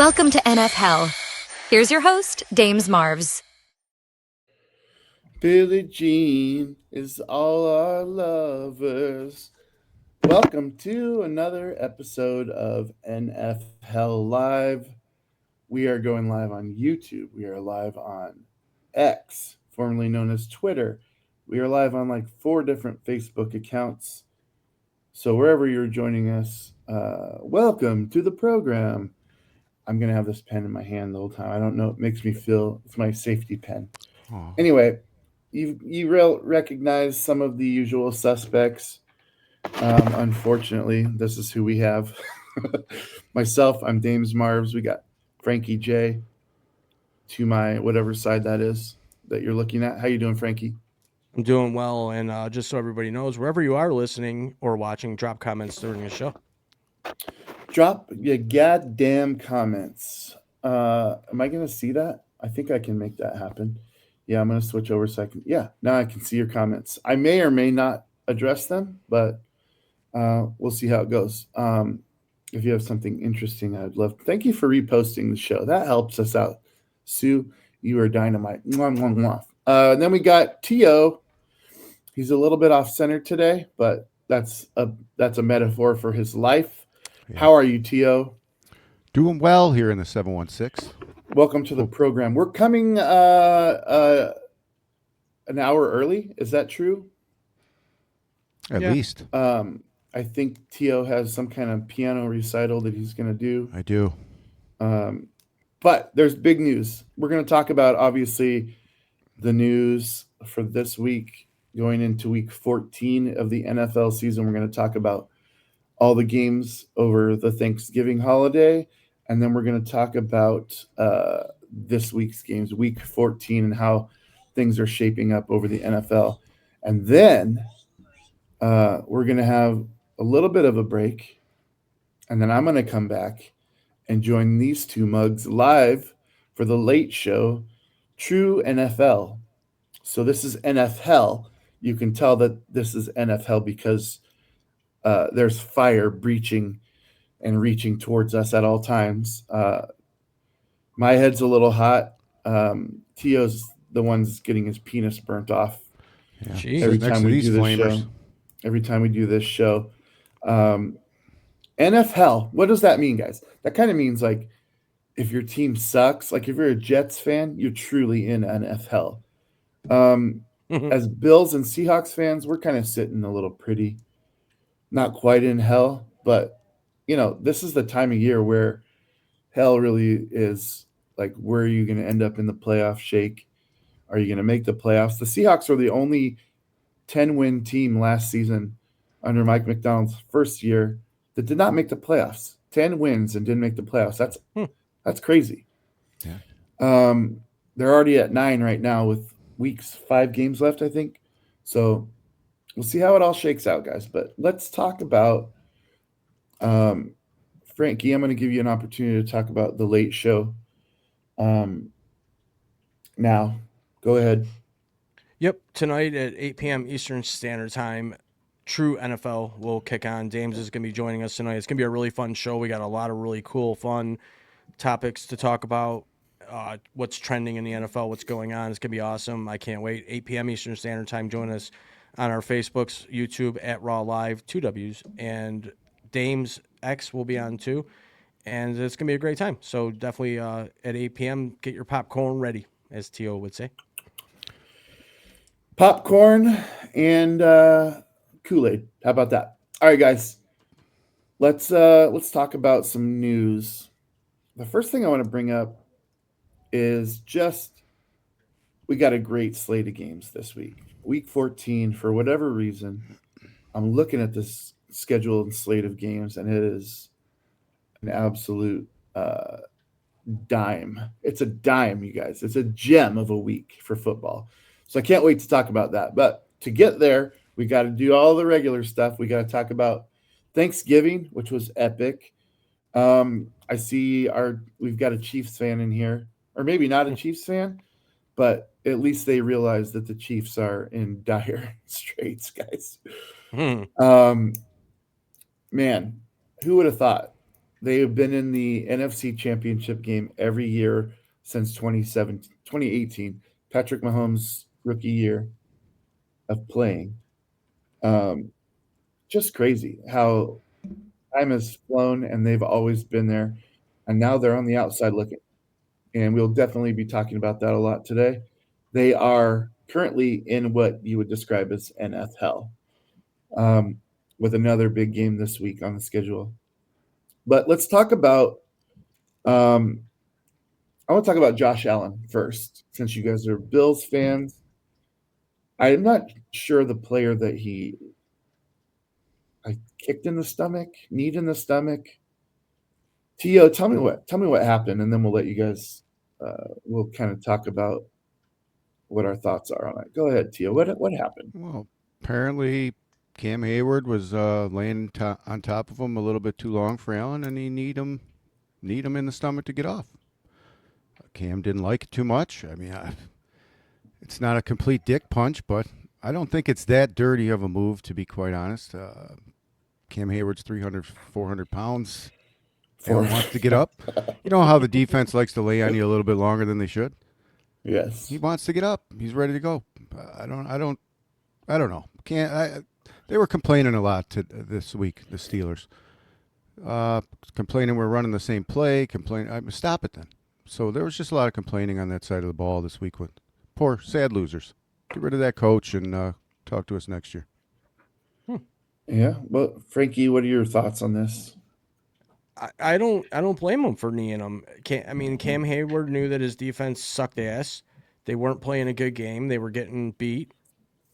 Welcome to NFL. Here's your host, Dames Marvs. Billie Jean is all our lovers. Welcome to another episode of NFL Live. We are going live on YouTube. We are live on X, formerly known as Twitter. We are live on like 4 different Facebook accounts. So wherever you're joining us, welcome to the program. I'm going to have this pen in my hand the whole time. I don't know. It makes me feel it's my safety pen. Aw. Anyway, you recognize some of the usual suspects. Unfortunately, this is who we have. Myself, I'm Dames Marvs. We got Frankie J to my whatever side that is that you're looking at. How you doing, Frankie? I'm doing well, and just so everybody knows, wherever you are listening or watching, drop comments during the show. Drop your goddamn comments. Am I gonna see that? I think I can make that happen. Yeah, I'm gonna switch over so I can. Yeah, now I can see your comments. I may or may not address them, but we'll see how it goes. If you have something interesting, I'd love. Thank you for reposting the show. That helps us out. Sue, you are dynamite. Mwah, mwah, mwah. Then we got To. He's a little bit off center today, but that's a metaphor for his life. Yeah. How are you, To? Doing well here in the 716. Welcome to the program. We're coming an hour early. Is that true? At least. I think To has some kind of piano recital that he's going to do. I do. But there's big news. We're going to talk about, obviously, the news for this week going into week 14 of the NFL season. We're going to talk about all the games over the Thanksgiving holiday. And then we're going to talk about this week's games, week 14, and how things are shaping up over the NFL. And then we're going to have a little bit of a break. And then I'm going to come back and join these two mugs live for the late show, True NFL. So this is NFL. You can tell that this is NFL because there's fire breaching and reaching towards us at all times. My head's a little hot. To's the one's getting his penis burnt off Jeez. every Next time to we these do this flamers. show. Every time we do this show. NFL, what does that mean, guys? That kind of means like if your team sucks, like if you're a Jets fan, you're truly in NFL. As Bills and Seahawks fans, we're kind of sitting a little pretty, not quite in hell, but this is the time of year where hell really is like, where are you going to end up in the playoff shake? Are you going to make the playoffs? The Seahawks were the only 10-win team last season under Mike McDonald's first year that did not make the playoffs. 10 wins and didn't make the playoffs. That's crazy. Yeah. They're already at 9 right now with 5 games left, I think. So we'll see how it all shakes out, guys. But let's talk about Frankie. I'm going to give you an opportunity to talk about the late show. Now, go ahead. Yep, tonight at 8 p.m. Eastern Standard Time, True NFL will kick on. Dames is going to be joining us tonight. It's going to be a really fun show. We got a lot of really cool, fun topics to talk about. What's trending in the NFL, what's going on. It's going to be awesome. I can't wait. 8 p.m. Eastern Standard Time. Join us on our Facebooks, YouTube at Raw Live, 2 Ws, and Dames X will be on too. And it's going to be a great time. So definitely at 8 p.m., get your popcorn ready, as T.O. would say. Popcorn and Kool-Aid. How about that? All right, guys. Let's talk about some news. The first thing I want to bring up is just we got a great slate of games this week. Week 14, for whatever reason, I'm looking at this schedule and slate of games, and it is an absolute dime. It's a dime, you guys. It's a gem of a week for football. So I can't wait to talk about that. But to get there, we got to do all the regular stuff. We got to talk about Thanksgiving, which was epic. I see we've got a Chiefs fan in here, or maybe not a Chiefs fan, but at least they realize that the Chiefs are in dire straits, guys. Man, who would have thought They have been in the NFC Championship game every year since 2018. Patrick Mahomes' rookie year of playing. Um, just crazy how time has flown and they've always been there. And now they're on the outside looking. And we'll definitely be talking about that a lot today. They are currently in what you would describe as NFL, with another big game this week on the schedule. But let's talk about I want to talk about Josh Allen first, since you guys are Bills fans. I'm not sure the player that I kicked in the stomach, knee in the stomach. Tio, tell me what happened, and then we'll let you guys. We'll kind of talk about what our thoughts are on it. Go ahead, Tio. What happened? Well, apparently Cam Hayward was laying on top of him a little bit too long for Allen, and he need him in the stomach to get off. Cam didn't like it too much. I mean, it's not a complete dick punch, but I don't think it's that dirty of a move, to be quite honest. Cam Hayward's 300, 400 pounds. Allen wants to get up. You know how the defense likes to lay on you a little bit longer than they should? Yes. He wants to get up. He's ready to go. I don't know. They were complaining a lot this week, the Steelers. Complaining we're running the same play. Stop it then. So there was just a lot of complaining on that side of the ball this week with poor, sad losers. Get rid of that coach and talk to us next year. Yeah. Well, Frankie, what are your thoughts on this? I don't blame him for kneeing him. Cam Hayward knew that his defense sucked ass. They weren't playing a good game. They were getting beat.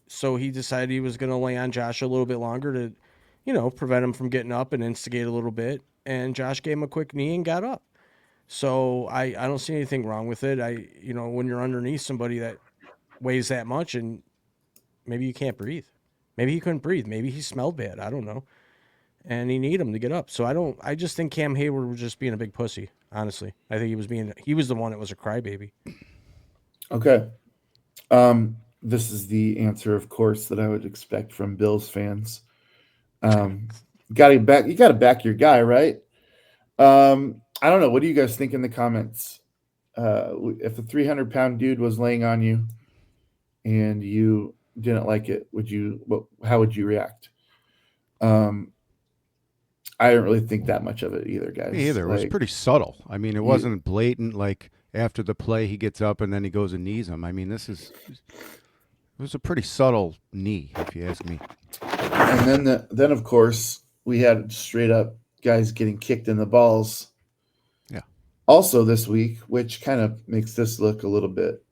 So he decided he was going to lay on Josh a little bit longer to, prevent him from getting up and instigate a little bit. And Josh gave him a quick knee and got up. So I don't see anything wrong with it. When you're underneath somebody that weighs that much and maybe you can't breathe. Maybe he couldn't breathe. Maybe he smelled bad. I don't know. And he needed him to get up. So I just think Cam Hayward was just being a big pussy, honestly. I think he was the one that was a crybaby. Okay. This is the answer, of course, that I would expect from Bills fans. You got to back your guy, right? I don't know. What do you guys think in the comments? If a 300-pound dude was laying on you and you didn't like it, how would you react? I don't really think that much of it either, guys. Me either. It was pretty subtle. I mean, it wasn't blatant like after the play he gets up and then he goes and knees him. I mean, it was a pretty subtle knee, if you ask me. And then of course, we had straight up guys getting kicked in the balls. Yeah. Also this week, which kind of makes this look a little bit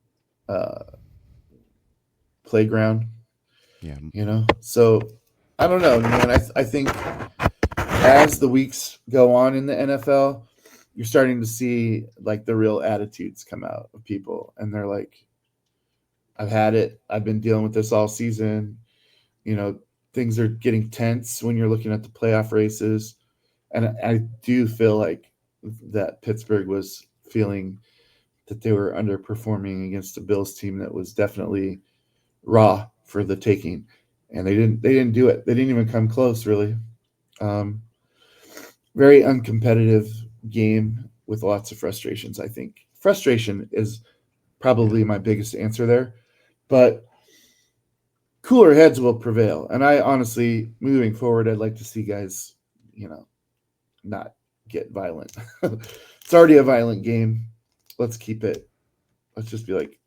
playground. Yeah. So I don't know, man. I think as the weeks go on in the NFL, you're starting to see like the real attitudes come out of people, and they're like, I've had it. I've been dealing with this all season. Things are getting tense when you're looking at the playoff races. And I do feel like that Pittsburgh was feeling that they were underperforming against a Bills team that was definitely raw for the taking. And they didn't do it. They didn't even come close, really. Very uncompetitive game with lots of frustrations, I think. Frustration is probably my biggest answer there. But cooler heads will prevail. And I honestly, moving forward, I'd like to see guys, not get violent. It's already a violent game. Let's just be like,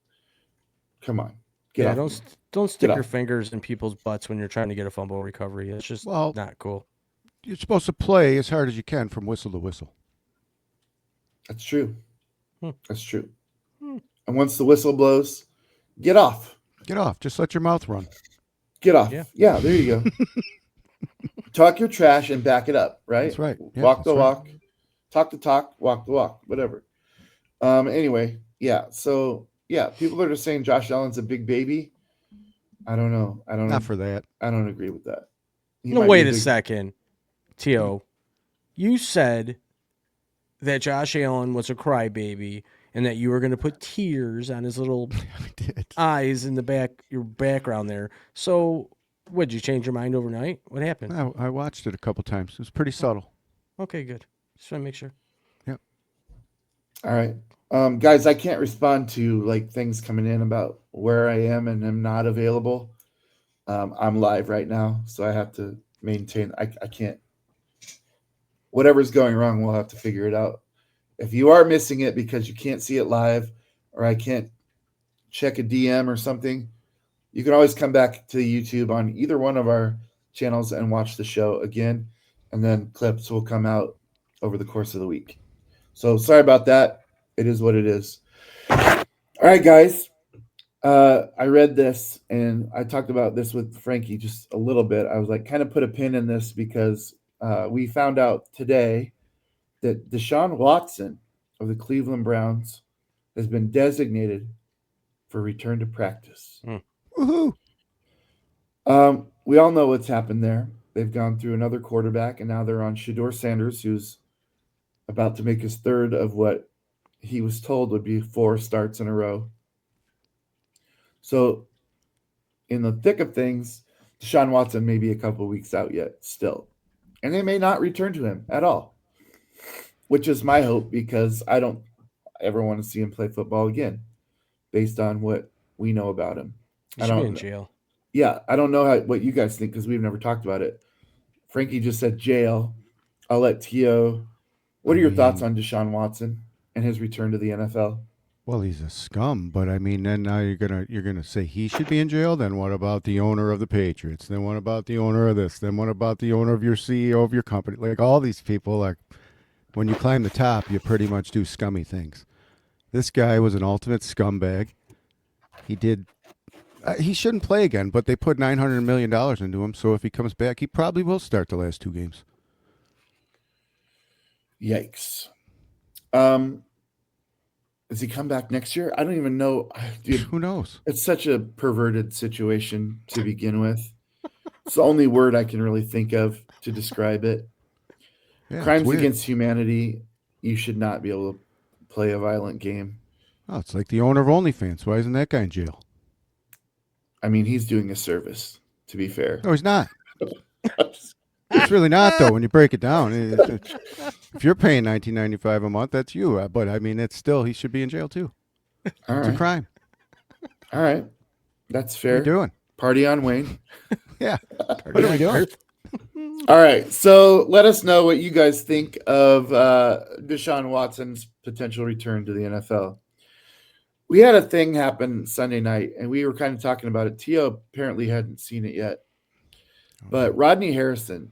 come on. Don't stick your fingers in people's butts when you're trying to get a fumble recovery. It's just not cool. You're supposed to play as hard as you can from whistle to whistle. That's true. That's true. And once the whistle blows, get off. Get off. Just let your mouth run. Get off. Yeah, there you go. Talk your trash and back it up, right? That's right. Yeah, walk the walk. Talk the talk. Walk the walk. Whatever. Anyway, yeah. So, yeah, people are just saying Josh Allen's a big baby. I don't know. Not for that. I don't agree with that. No, wait a second. T.O., you said that Josh Allen was a crybaby and that you were going to put tears on his little eyes in your background there. So, did you change your mind overnight? What happened? I watched it a couple times. It was pretty subtle. Okay, good. Just want to make sure. All right. Guys, I can't respond to like things coming in about where I am and am not available. I'm live right now, so I have to maintain. I can't. Whatever's going wrong, we'll have to figure it out. If you are missing it because you can't see it live, or I can't check a DM or something, you can always come back to YouTube on either one of our channels and watch the show again, and then clips will come out over the course of the week. So sorry about that. It is what it is. All right, guys. I read this and I talked about this with Frankie just a little bit. I was like, kind of put a pin in this because we found out today that Deshaun Watson of the Cleveland Browns has been designated for return to practice. Woohoo! We all know what's happened there. They've gone through another quarterback, and now they're on Shedeur Sanders, who's about to make his third of what he was told would be 4 starts in a row. So, in the thick of things, Deshaun Watson may be a couple weeks out yet still. And they may not return to him at all, which is my hope because I don't ever want to see him play football again based on what we know about him. He should be in jail. Yeah, I don't know what you guys think because we've never talked about it. Frankie just said jail. I'll let Tio. What are your thoughts on Deshaun Watson and his return to the NFL? Well, he's a scum, but I mean, then now you're gonna say he should be in jail. Then what about the owner of the Patriots? Then what about the owner of this? Then what about the owner of your CEO of your company? Like all these people, like when you climb the top, you pretty much do scummy things. This guy was an ultimate scumbag. He did. He shouldn't play again, but they put $900 million into him. So if he comes back, he probably will start the last 2 games. Yikes. Does he come back next year? I don't even know. Dude, who knows? It's such a perverted situation to begin with. It's the only word I can really think of to describe it. Yeah, Crimes against humanity. You should not be able to play a violent game. Oh, it's like the owner of OnlyFans. Why isn't that guy in jail? I mean, he's doing a service, to be fair. No, he's not. It's really not, though, when you break it down. If you're paying $19.95 a month, that's you. But, I mean, it's still, he should be in jail, too. It's a crime. All right. That's fair. What are you doing? Party on Wayne. Yeah. What are we doing? All right. So let us know what you guys think of Deshaun Watson's potential return to the NFL. We had a thing happen Sunday night, and we were kind of talking about it. Tio apparently hadn't seen it yet. But Rodney Harrison,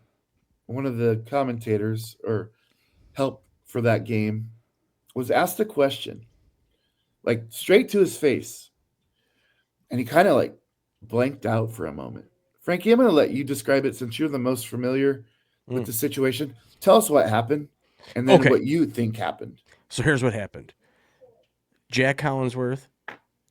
one of the commentators or help for that game, was asked a question, like straight to his face. And he kind of like blanked out for a moment. Frankie, I'm going to let you describe it since you're the most familiar with the situation. Tell us what happened and then what you think happened. So here's what happened. Jack Collinsworth,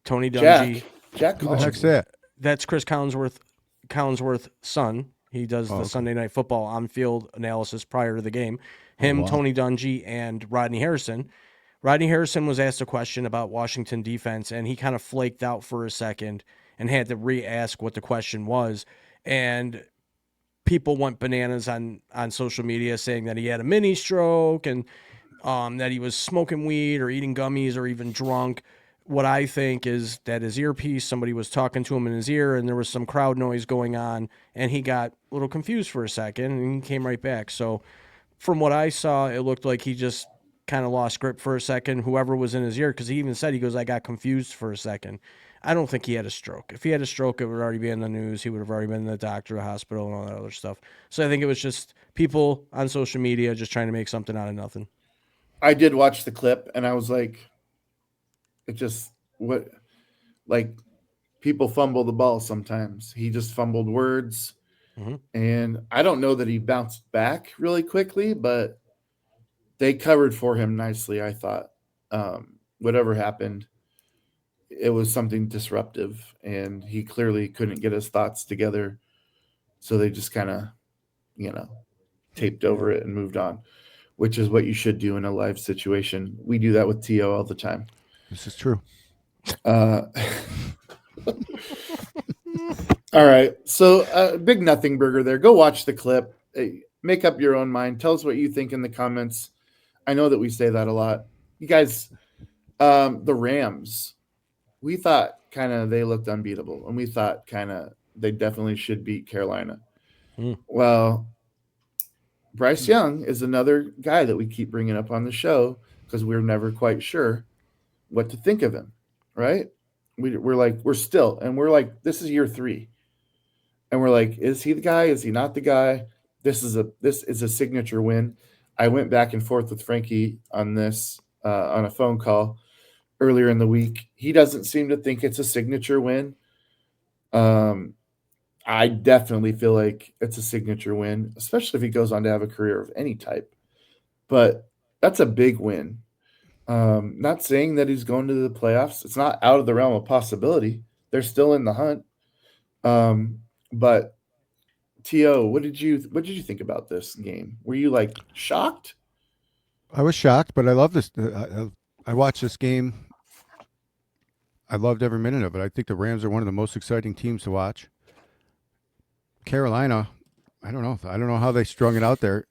Tony Dungy. Jack Who the heck's that? That's Chris Collinsworth's son. He does the Sunday Night Football on-field analysis prior to the game. Him, Tony Dungy, and Rodney Harrison. Rodney Harrison was asked a question about Washington defense, and he kind of flaked out for a second and had to re-ask what the question was. And people went bananas on social media saying that he had a mini stroke and that he was smoking weed or eating gummies or even drunk. What I think is that his earpiece, somebody was talking to him in his ear and there was some crowd noise going on and he got a little confused for a second and he came right back. So from what I saw, it looked like he just kind of lost grip for a second, whoever was in his ear, because he even said, he goes, I got confused for a second. I don't think he had a stroke. If he had a stroke, it would already be in the news. He would have already been in the doctor, hospital, and all that other stuff. So I think it was just people on social media just trying to make something out of nothing. I did watch the clip, and I was like, people fumble the ball sometimes. He just fumbled words, and I don't know that he bounced back really quickly, but they covered for him nicely, I thought. Whatever happened, it was something disruptive, and he clearly couldn't get his thoughts together, so they just kind of, taped over it and moved on, which is what you should do in a live situation. We do that with Tio all the time. This is true. All right, so big nothing burger there. Go watch the clip. Make up your own mind. Tell us what you think in the comments. I know that we say that a lot. You guys, the Rams, we thought kind of they looked unbeatable, and we thought kind of they definitely should beat Carolina. Hmm. Well, Bryce Young is another guy that we keep bringing up on the show because we're never quite sure what to think of him, right? We're like, we're like, this is year 3. And we're like, is he the guy? Is he not the guy? This is a signature win. I went back and forth with Frankie on this on a phone call earlier in the week. He doesn't seem to think it's a signature win. I definitely feel like it's a signature win, especially if he goes on to have a career of any type. But that's a big win. Not saying that he's going to the playoffs. It's not out of the realm of possibility. They're still in the hunt. But To, what did you think about this game? Were you like shocked? I was shocked, but I love this. I watched this game. I loved every minute of it. I think the Rams are one of the most exciting teams to watch. Carolina, I don't know. I don't know how they strung it out there.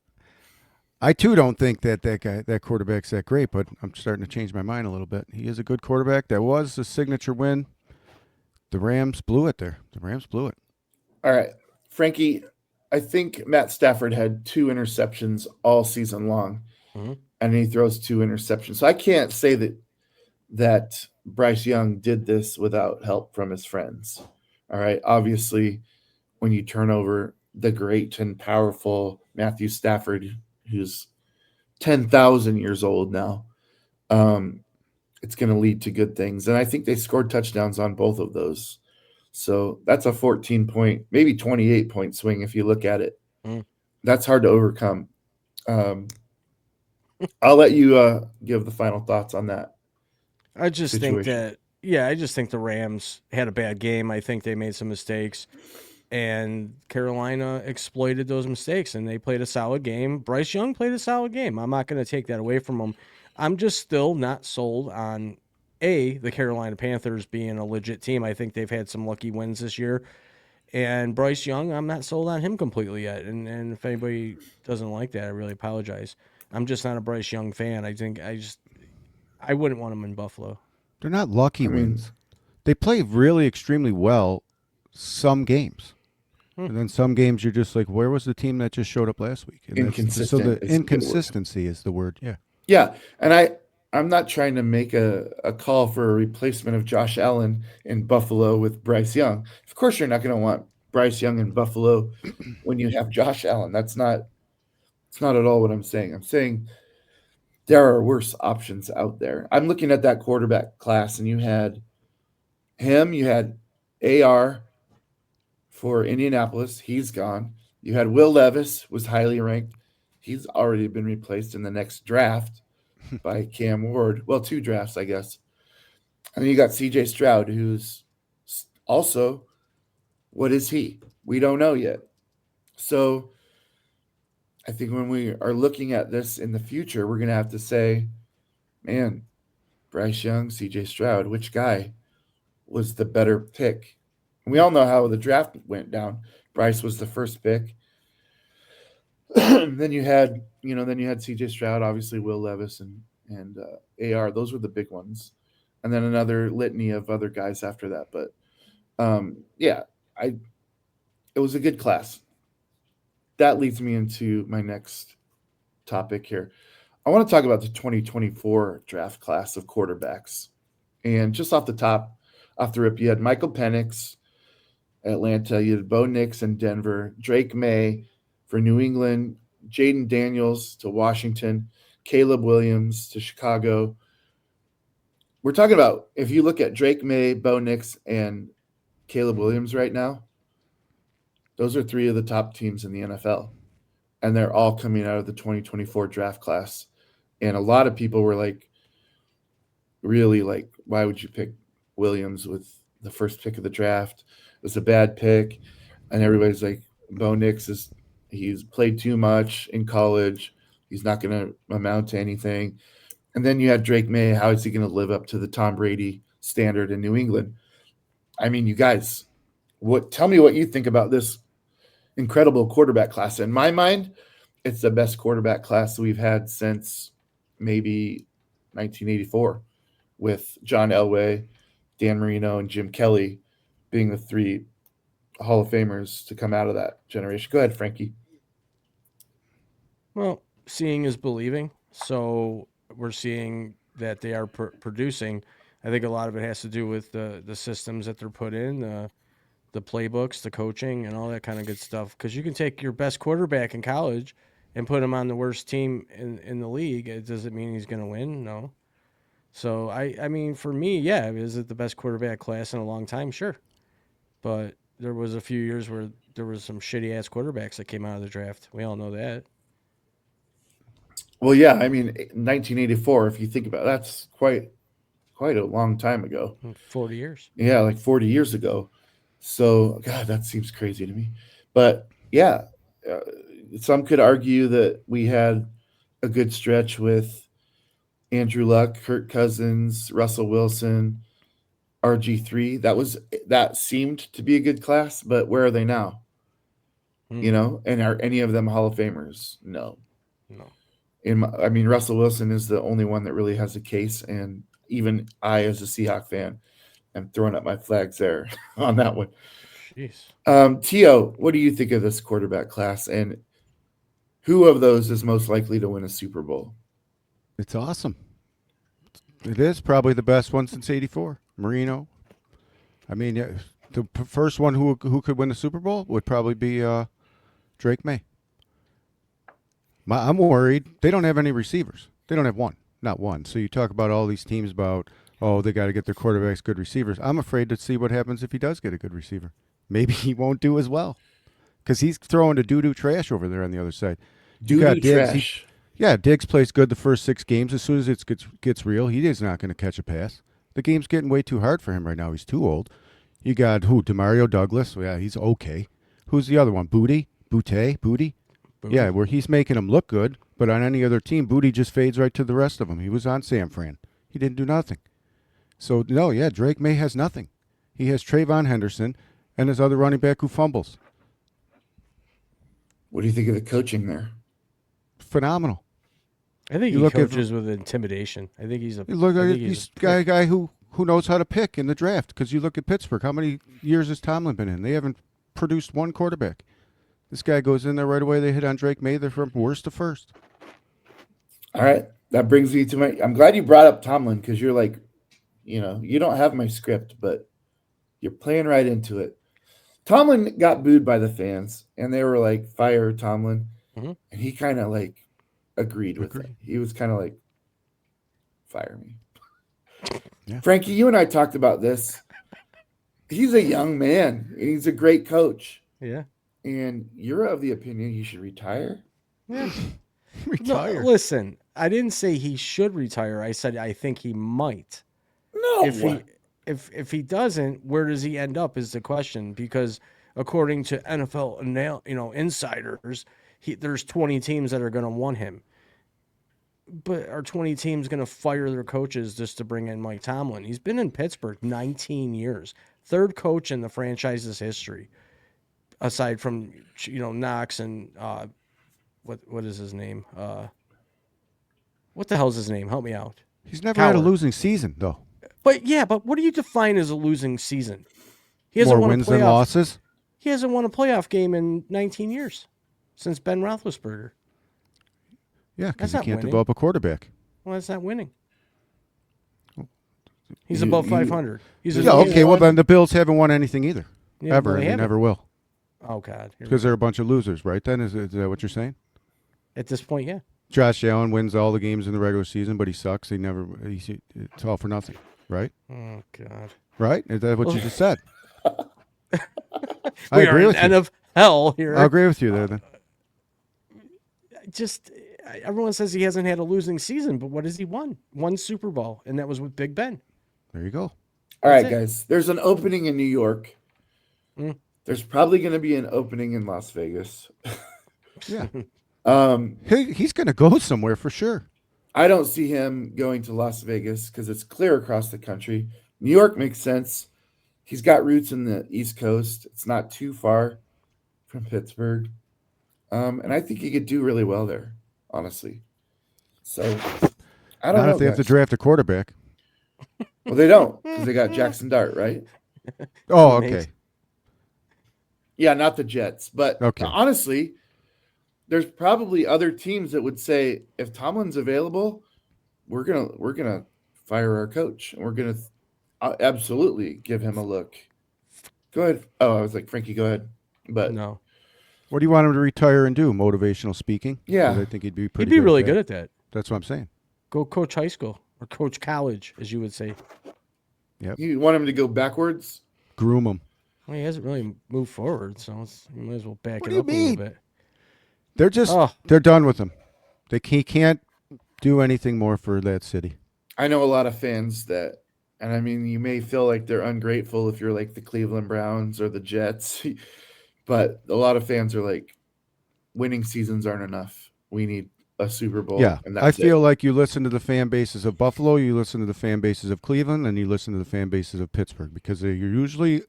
I too don't think that quarterback's that great, but I'm starting to change my mind a little bit. He is a good quarterback. That was a signature win. The Rams blew it there. The Rams blew it. All right, Frankie, I think Matt Stafford had 2 interceptions all season long, and he throws 2 interceptions. So I can't say that Bryce Young did this without help from his friends. All right, obviously, when you turn over the great and powerful Matthew Stafford, who's 10,000 years old now, it's going to lead to good things. And I think they scored touchdowns on both of those. So that's a 14-point, maybe 28-point swing if you look at it. That's hard to overcome. I'll let you give the final thoughts on that. I just situation. think that, I just think the Rams had a bad game. I think they made some mistakes, and Carolina exploited those mistakes, and they played a solid game. Bryce Young played a solid game. I'm not going to take that away from him. I'm just still not sold on, the Carolina Panthers being a legit team. I think they've had some lucky wins this year. And Bryce Young, I'm not sold on him completely yet. And if anybody doesn't like that, I really apologize. I'm just not a Bryce Young fan. I wouldn't want him in Buffalo. They're not lucky wins. They play really extremely well some games. And then some games you're just like, where was the team that just showed up last week? And Inconsistent. So the is a good word. inconsistency is the word. Yeah. Yeah, and I'm not trying to make a call for a replacement of Josh Allen in Buffalo with Bryce Young. Of course, you're not going to want Bryce Young in Buffalo when you have Josh Allen. It's not at all what I'm saying. I'm saying there are worse options out there. I'm looking at that quarterback class, and you had him, you had AR for Indianapolis. He's gone. You had Will Levis, was highly ranked. He's already been replaced in the next draft by Cam Ward. Well, 2 drafts, I guess. And then you got CJ Stroud, who's also, what is he? We don't know yet. So I think when we are looking at this in the future, we're going to have to say, man, Bryce Young, CJ Stroud, which guy was the better pick? And we all know how the draft went down. Bryce was the first pick. then you had CJ Stroud, obviously Will Levis and AR. Those were the big ones, and then another litany of other guys after that. But it was a good class. That leads me into my next topic here. I want to talk about the 2024 draft class of quarterbacks, and just off the rip, you had Michael Penix, Atlanta. You had Bo Nix in Denver, Drake May for New England, Jaden Daniels to Washington, Caleb Williams to Chicago. We're talking about, if you look at Drake May, Bo Nix, and Caleb Williams right now, those are 3 of the top teams in the NFL. And they're all coming out of the 2024 draft class. And a lot of people were like, really like, why would you pick Williams with the first pick of the draft? It was a bad pick. And everybody's like, Bo Nix he's played too much in college. He's not going to amount to anything. And then you had Drake May. How is he going to live up to the Tom Brady standard in New England? I mean, you guys, tell me what you think about this incredible quarterback class. In my mind, it's the best quarterback class we've had since maybe 1984 with John Elway, Dan Marino, and Jim Kelly being the three Hall of Famers to come out of that generation. Go ahead, Frankie. Well, seeing is believing. So we're seeing that they are producing. I think a lot of it has to do with the systems that they're put in, the playbooks, the coaching, and all that kind of good stuff. Because you can take your best quarterback in college and put him on the worst team in the league. Does it mean he's going to win? No. So I mean, for me, yeah, is it the best quarterback class in a long time? Sure, but there was a few years where there was some shitty ass quarterbacks that came out of the draft. We all know that. Well, yeah, I mean, 1984. If you think about it, that's quite a long time ago. 40 years. Yeah, like 40 years ago. So, God, that seems crazy to me. But yeah, uh, some could argue that we had a good stretch with Andrew Luck, Kirk Cousins, Russell Wilson, RG3. That seemed to be a good class, but where are they now? Hmm. You know, and are any of them Hall of Famers? No. No. I mean, Russell Wilson is the only one that really has a case, and even I, as a Seahawk fan, am throwing up my flags there on that one. Jeez. Tio, what do you think of this quarterback class, and who of those is most likely to win a Super Bowl? It's awesome. It is probably the best one since '84. Marino. I mean, yeah, the first one who could win the Super Bowl would probably be Drake May. I'm worried. They don't have any receivers. They don't have one, not one. So you talk about all these teams about, oh, they got to get their quarterbacks good receivers. I'm afraid to see what happens if he does get a good receiver. Maybe he won't do as well because he's throwing the doo-doo trash over there on the other side. You got Diggs. Trash. Diggs plays good the first 6 games. As soon as it gets real, he is not going to catch a pass. The game's getting way too hard for him right now. He's too old. You got who? Demario Douglas. Yeah, he's okay. Who's the other one? Booty? Yeah, where he's making him look good, but on any other team, Booty just fades right to the rest of them. He was on San Fran. He didn't do nothing. So, no, yeah, Drake May has nothing. He has Trayvon Henderson and his other running back who fumbles. What do you think of the coaching there? Phenomenal. I think You he look at- coaches with intimidation. I think he's a. You look I at think he's a prick. a guy who knows how to pick in the draft because you look at Pittsburgh. How many years has Tomlin been in? They haven't produced one quarterback. This guy goes in there right away. They hit on Drake May. They're from worst to first. All right. That brings me to I'm glad you brought up Tomlin because you're like, you don't have my script, but you're playing right into it. Tomlin got booed by the fans, and they were like, fire Tomlin. Mhm. And he kind of like agreed with it. He was kind of like, fire me. Yeah. Frankie, you and I talked about this. He's a young man, and he's a great coach. Yeah. And you're of the opinion he should retire? Yeah. Retire. No, listen, I didn't say he should retire. I said I think he might. No. If he doesn't, where does he end up is the question. Because according to NFL insiders, there's 20 teams that are going to want him. But are 20 teams going to fire their coaches just to bring in Mike Tomlin? He's been in Pittsburgh 19 years, third coach in the franchise's history, aside from Knox and what is his name? What the hell's his name? Help me out. He's never had a Coward. losing season, though. But what do you define as a losing season? He hasn't More won wins a than playoff. losses. He hasn't won a playoff game in 19 years since Ben Roethlisberger. Yeah, That's because he not can't winning. develop a quarterback. Well, that's not winning. He's above 500. He's Yeah, okay. Well, then the Bills haven't won anything either, Yeah, ever, well, and they they haven't. never will, Oh God, here we because go. they're a bunch of losers, right? Then is that what you're saying? At this point, yeah. Josh Allen wins all the games in the regular season, but he sucks. It's all for nothing, right? Oh God. Right? Is that what you just said? I We are agree in with you. NFL here. I agree with you there. Then Just everyone says he hasn't had a losing season, but what has he won? One Super Bowl, and that was with Big Ben. there you go. All right, That's it. guys. There's an opening in New York. Mm. There's probably going to be an opening in Las Vegas. Yeah, he's going to go somewhere for sure. I don't see him going to Las Vegas because it's clear across the country. New York makes sense. He's got roots in the East Coast. It's not too far from Pittsburgh. And I think he could do really well there, honestly. So I don't Not know, if they have to guys. draft a quarterback. Well, they don't because they got Jackson Dart, right? Oh, Teammate. okay. Yeah, not the Jets. But Okay. honestly, there's probably other teams that would say if Tomlin's available, we're gonna fire our coach. We're gonna absolutely give him a look. Go ahead. Oh, I was like, Frankie, go ahead. But No. What do you want him to retire and do? Motivational speaking? yeah, Because I think he'd be He'd pretty be good really at good that. at that. That's what I'm saying. Go coach high school or coach college, as you would say. you want him to go backwards? Groom him. Well, he hasn't really moved forward, so you might as well back What it do you up a little mean? bit. They're done with him. He can't do anything more for that city. I know a lot of fans that, and I mean, you may feel like they're ungrateful if you're like the Cleveland Browns or the Jets, but a lot of fans are like, winning seasons aren't enough. We need a Super Bowl. Yeah, and I that's feel it. like you listen to the fan bases of Buffalo, you listen to the fan bases of Cleveland, and you listen to the fan bases of Pittsburgh because they usually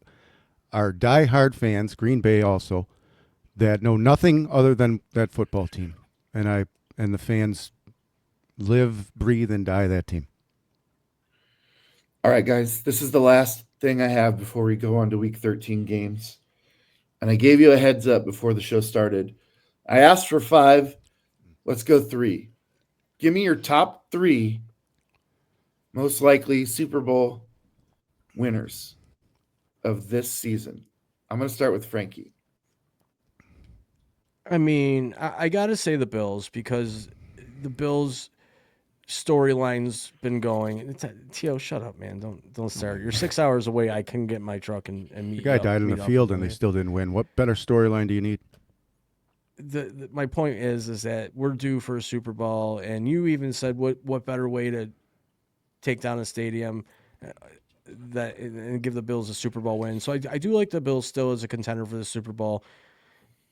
are diehard fans, Green Bay also, that know nothing other than that football team. And the fans live, breathe, and die that team. All right, guys, this is the last thing I have before we go on to week 13 games. And I gave you a heads up before the show started. I asked for 5. Let's go 3. Give me your top 3 most likely Super Bowl winners of this season. I'm going to start with Frankie. I mean, I got to say the Bills because the Bills storyline's been going. T.O., shut up, man. Don't start. You're 6 hours away. I can get in my truck and meet The guy you up- died in meet the up field with and they you. still didn't win. What better storyline do you need? My point is that we're due for a Super Bowl, and you even said what better way to take down a stadium and give the Bills a Super Bowl win. So I do like the Bills still as a contender for the Super Bowl.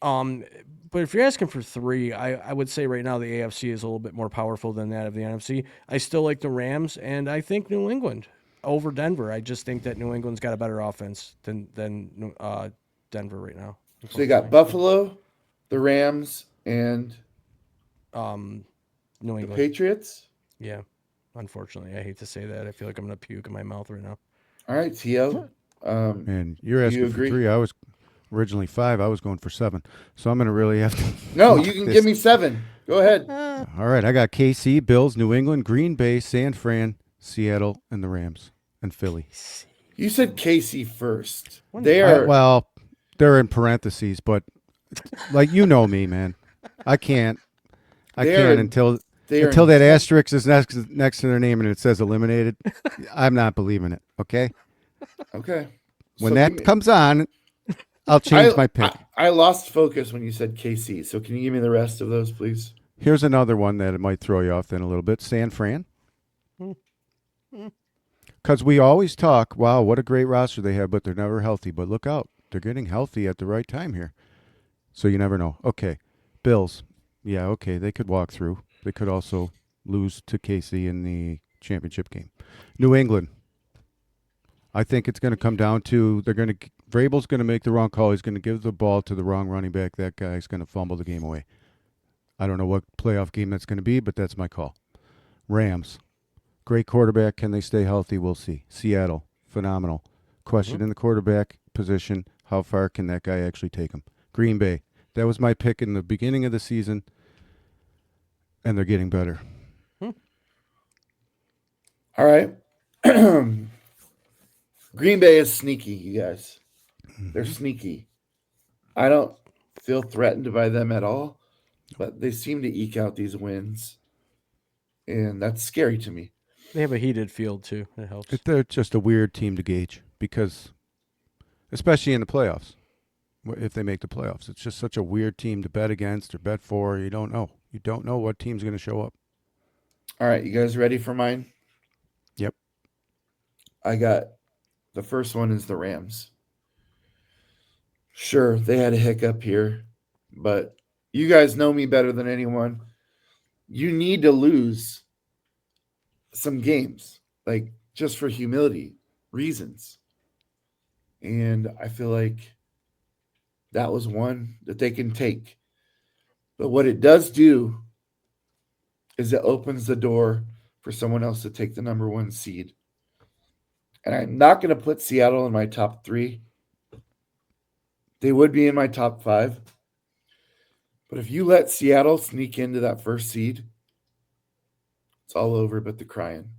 But if you're asking for 3, I would say right now the AFC is a little bit more powerful than that of the NFC. I still like the Rams, and I think New England over Denver. I just think that New England's got a better offense than Denver right now. So you got Buffalo, the Rams, and New the England. Patriots. Yeah, unfortunately, I hate to say that. I feel like I'm gonna puke in my mouth right now. All right, T.O. And you're Do asking you for agree? 3. I was originally 5. I was going for 7. So I'm going to really have to. No, you can give me 7. Go ahead. All right, I got KC, Bills, New England, Green Bay, San Fran, Seattle, and the Rams, and Philly. You said KC first. They are. Well, they're in parentheses, but like you know me, man. I can't until that asterisk is next to their name and it says eliminated. I'm not believing it. Okay. Okay. When So that give me- comes on, I'll change my pick. I lost focus when you said KC. So can you give me the rest of those, please? Here's another one that it might throw you off then a little bit. San Fran. Because we always talk, wow, what a great roster they have, but they're never healthy. But look out. They're getting healthy at the right time here. So you never know. Okay. Bills. Yeah, okay. They could walk through. They could also lose to KC in the championship game. New England. I think it's going to come down to Vrabel's going to make the wrong call. He's going to give the ball to the wrong running back. That guy's going to fumble the game away. I don't know what playoff game that's going to be, but that's my call. Rams. Great quarterback. Can they stay healthy? We'll see. Seattle. Phenomenal. Question in the quarterback position. How far can that guy actually take him? Green Bay. That was my pick in the beginning of the season, and they're getting better. All right. Green Bay is sneaky, you guys. They're sneaky. I don't feel threatened by them at all, but they seem to eke out these wins, and that's scary to me. They have a heated field too. It helps. They're just a weird team to gauge because, especially in the playoffs, if they make the playoffs, it's just such a weird team to bet against or bet for. You don't know. You don't know what team's going to show up. All right, you guys ready for mine? Yep. I got the first one is the Rams. Sure, they had a hiccup here, but you guys know me better than anyone. You need to lose some games, like just for humility reasons. And I feel like that was one that they can take. But what it does do is it opens the door for someone else to take the number 1 seed. And I'm not going to put Seattle in my top 3. They would be in my top 5. But if you let Seattle sneak into that first seed, it's all over but the crying.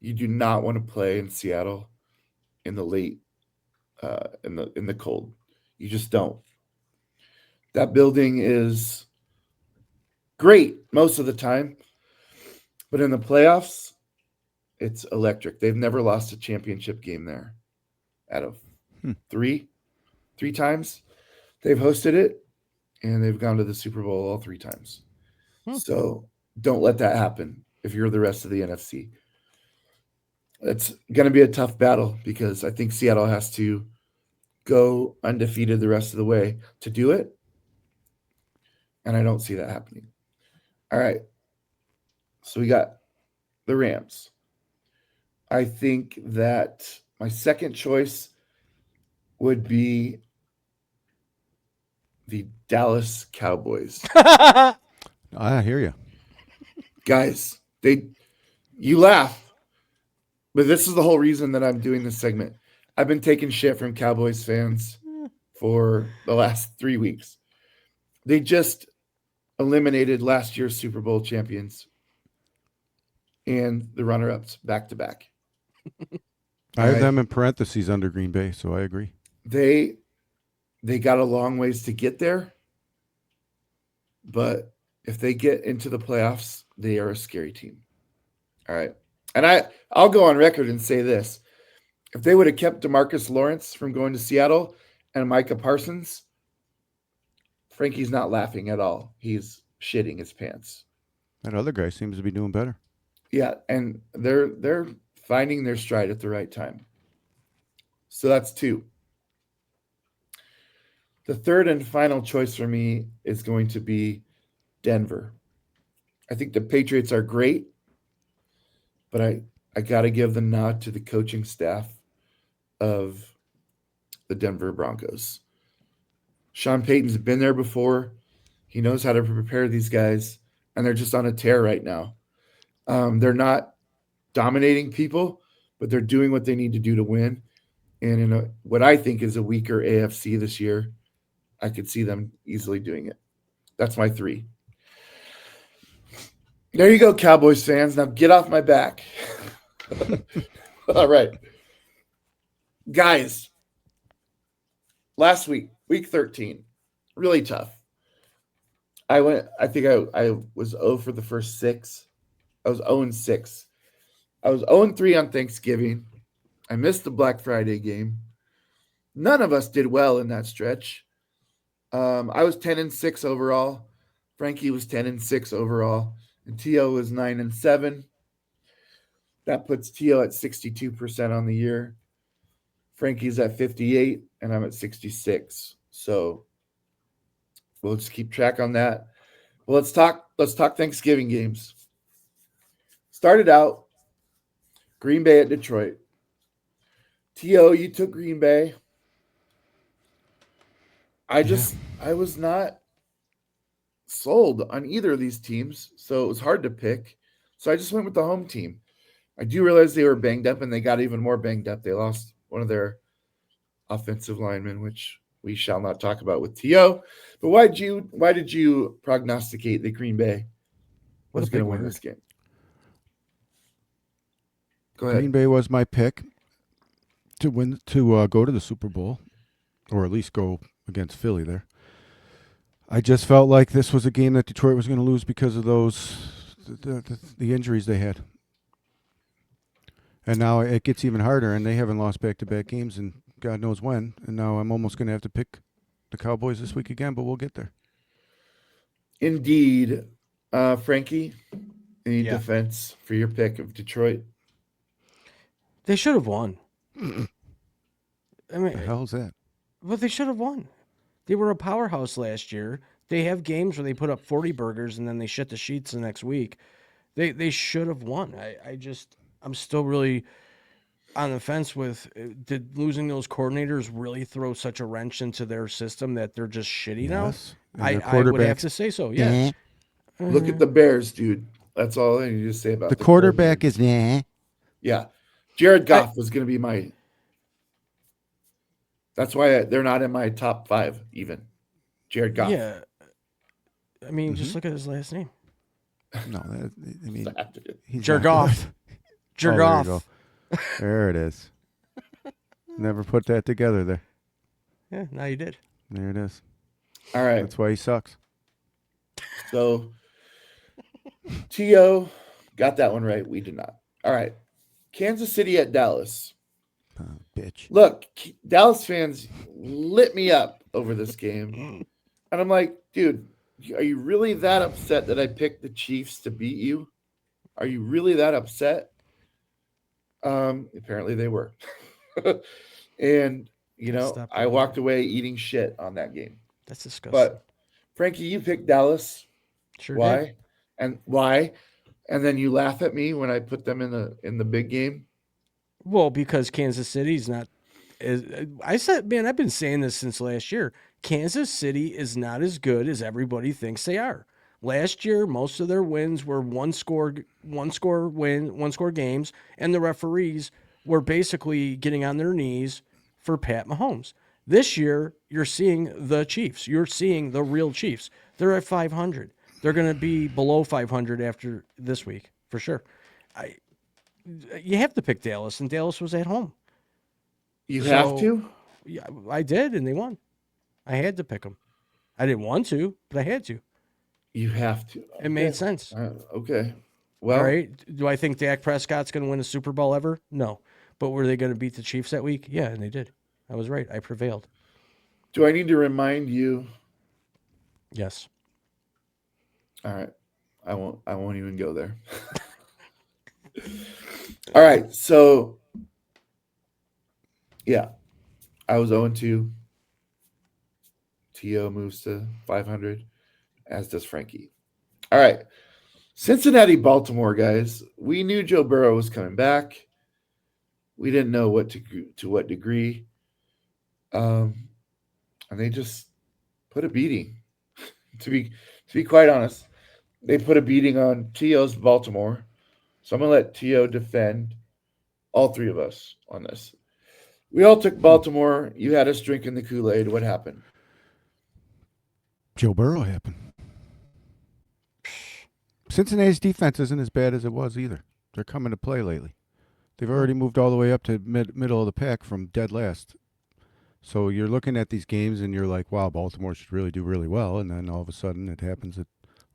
You do not want to play in Seattle in the late, in the cold. You just don't. That building is great most of the time, but in the playoffs, it's electric. They've never lost a championship game there out of three times. They've hosted it, and they've gone to the Super Bowl all 3 times. So don't let that happen if you're the rest of the NFC. It's going to be a tough battle because I think Seattle has to go undefeated the rest of the way to do it, and I don't see that happening. All right. So we got the Rams. I think that my second choice would be the Dallas Cowboys. I hear you. Guys, you laugh, but this is the whole reason that I'm doing this segment. I've been taking shit from Cowboys fans for the last 3 weeks. They just eliminated last year's Super Bowl champions and the runner-ups back-to-back. I have them in parentheses under Green Bay, so I agree. They got a long ways to get there, but if they get into the playoffs, they are a scary team. All right. And I'll go on record and say this. If they would have kept DeMarcus Lawrence from going to Seattle and Micah Parsons, Frankie's not laughing at all. He's shitting his pants. That other guy seems to be doing better. Yeah, and they're finding their stride at the right time. So that's 2. The third and final choice for me is going to be Denver. I think the Patriots are great, but I got to give the nod to the coaching staff of the Denver Broncos. Sean Payton's been there before. He knows how to prepare these guys, and they're just on a tear right now. They're not dominating people, but they're doing what they need to do to win. And in what I think is a weaker AFC this year, I could see them easily doing it. That's my 3. There you go, Cowboys fans. Now get off my back. All right. Guys, last week, week 13, really tough. I was 0 for the first 6. I was 0-6. I was 0-3 on Thanksgiving. I missed the Black Friday game. None of us did well in that stretch. I was 10-6 overall. Frankie was 10-6 overall. And T.O. was 9-7. That puts T.O. at 62% on the year. Frankie's at 58, and I'm at 66. So we'll just keep track on that. Well, let's talk Thanksgiving games. Started out Green Bay at Detroit. T.O., you took Green Bay. I was not sold on either of these teams, so it was hard to pick. So I just went with the home team. I do realize they were banged up, and they got even more banged up. They lost one of their offensive linemen, which we shall not talk about with T.O. But why did you prognosticate that Green Bay was going to win this game? Go ahead. Green Bay was my pick to win, to go to the Super Bowl, or at least go against Philly there. I just felt like this was a game that Detroit was going to lose because of the injuries they had. And now it gets even harder, and they haven't lost back-to-back games, and God knows when. And now I'm almost going to have to pick the Cowboys this week again, but we'll get there. Indeed. Frankie, any defense for your pick of Detroit? They should have won. I mean, What the hell is that? But they should have won. They were a powerhouse last year. They have games where they put up 40 burgers and then they shit the sheets the next week. They should have won. I'm still really on the fence with, did losing those coordinators really throw such a wrench into their system that they're just shitty now? Yes. And I their would have to say so, yes. Look at the Bears, dude. That's all I need to say about The the quarterback coordinator. is nah. Yeah. Jared Goff was going to be my. That's why they're not in my top 5 even. Jared Goff. Yeah. I mean, just look at his last name. No, I mean, he's Jerk not off. good. Jerk There you off. go. There it is. Never put that together there. Yeah, now you did. There it is. All right. That's why he sucks. So T.O. got that one right. We did not. All right. Kansas City at Dallas. Oh, bitch. Look, Dallas fans lit me up over this game. And I'm like, dude, are you really that upset that I picked the Chiefs to beat you? Are you really that upset? Apparently they were. And, Stop I doing walked that. away eating shit on that game. That's disgusting. But Frankie, you picked Dallas. Sure Why? did. And why? And then you laugh at me when I put them in the big game. Well, because Kansas City's not. I said, man, I've been saying this since last year. Kansas City is not as good as everybody thinks they are. Last year, most of their wins were one score games, and the referees were basically getting on their knees for Pat Mahomes. This year, you're seeing the Chiefs. You're seeing the real Chiefs. They're at 500. They're going to be below 500 after this week for sure. You have to pick Dallas, and Dallas was at home. You have to? Yeah, I did, and they won. I had to pick them. I didn't want to, but I had to. You have to. It made sense. Okay. Well, All right. Do I think Dak Prescott's going to win a Super Bowl ever? No. But were they going to beat the Chiefs that week? Yeah, and they did. I was right. I prevailed. do I need to remind you? Yes. All right. I won't even go there. All right. So yeah. I was 0-2. T.O. moves to 500, as does Frankie. All right. Cincinnati, Baltimore, guys. We knew Joe Burrow was coming back. We didn't know to what degree. And they just put a beating. To be quite honest, they put a beating on T.O.'s Baltimore. So I'm going to let T.O. defend all 3 of us on this. We all took Baltimore. You had us drinking the Kool-Aid. What happened? Joe Burrow happened. Cincinnati's defense isn't as bad as it was either. They're coming to play lately. They've already moved all the way up to middle of the pack from dead last. So you're looking at these games and you're like, wow, Baltimore should really do really well. And then all of a sudden it happens that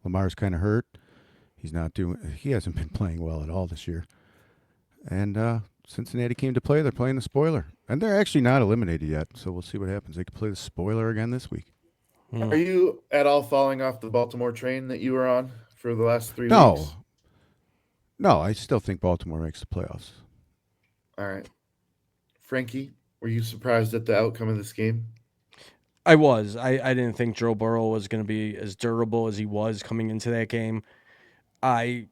Lamar's kind of hurt. He hasn't been playing well at all this year. And Cincinnati came to play. They're playing the spoiler. And they're actually not eliminated yet. So we'll see what happens. They could play the spoiler again this week. Are you at all falling off the Baltimore train that you were on for the last 3 weeks? No, I still think Baltimore makes the playoffs. All right. Frankie, were you surprised at the outcome of this game? I was. I didn't think Joe Burrow was going to be as durable as he was coming into that game. I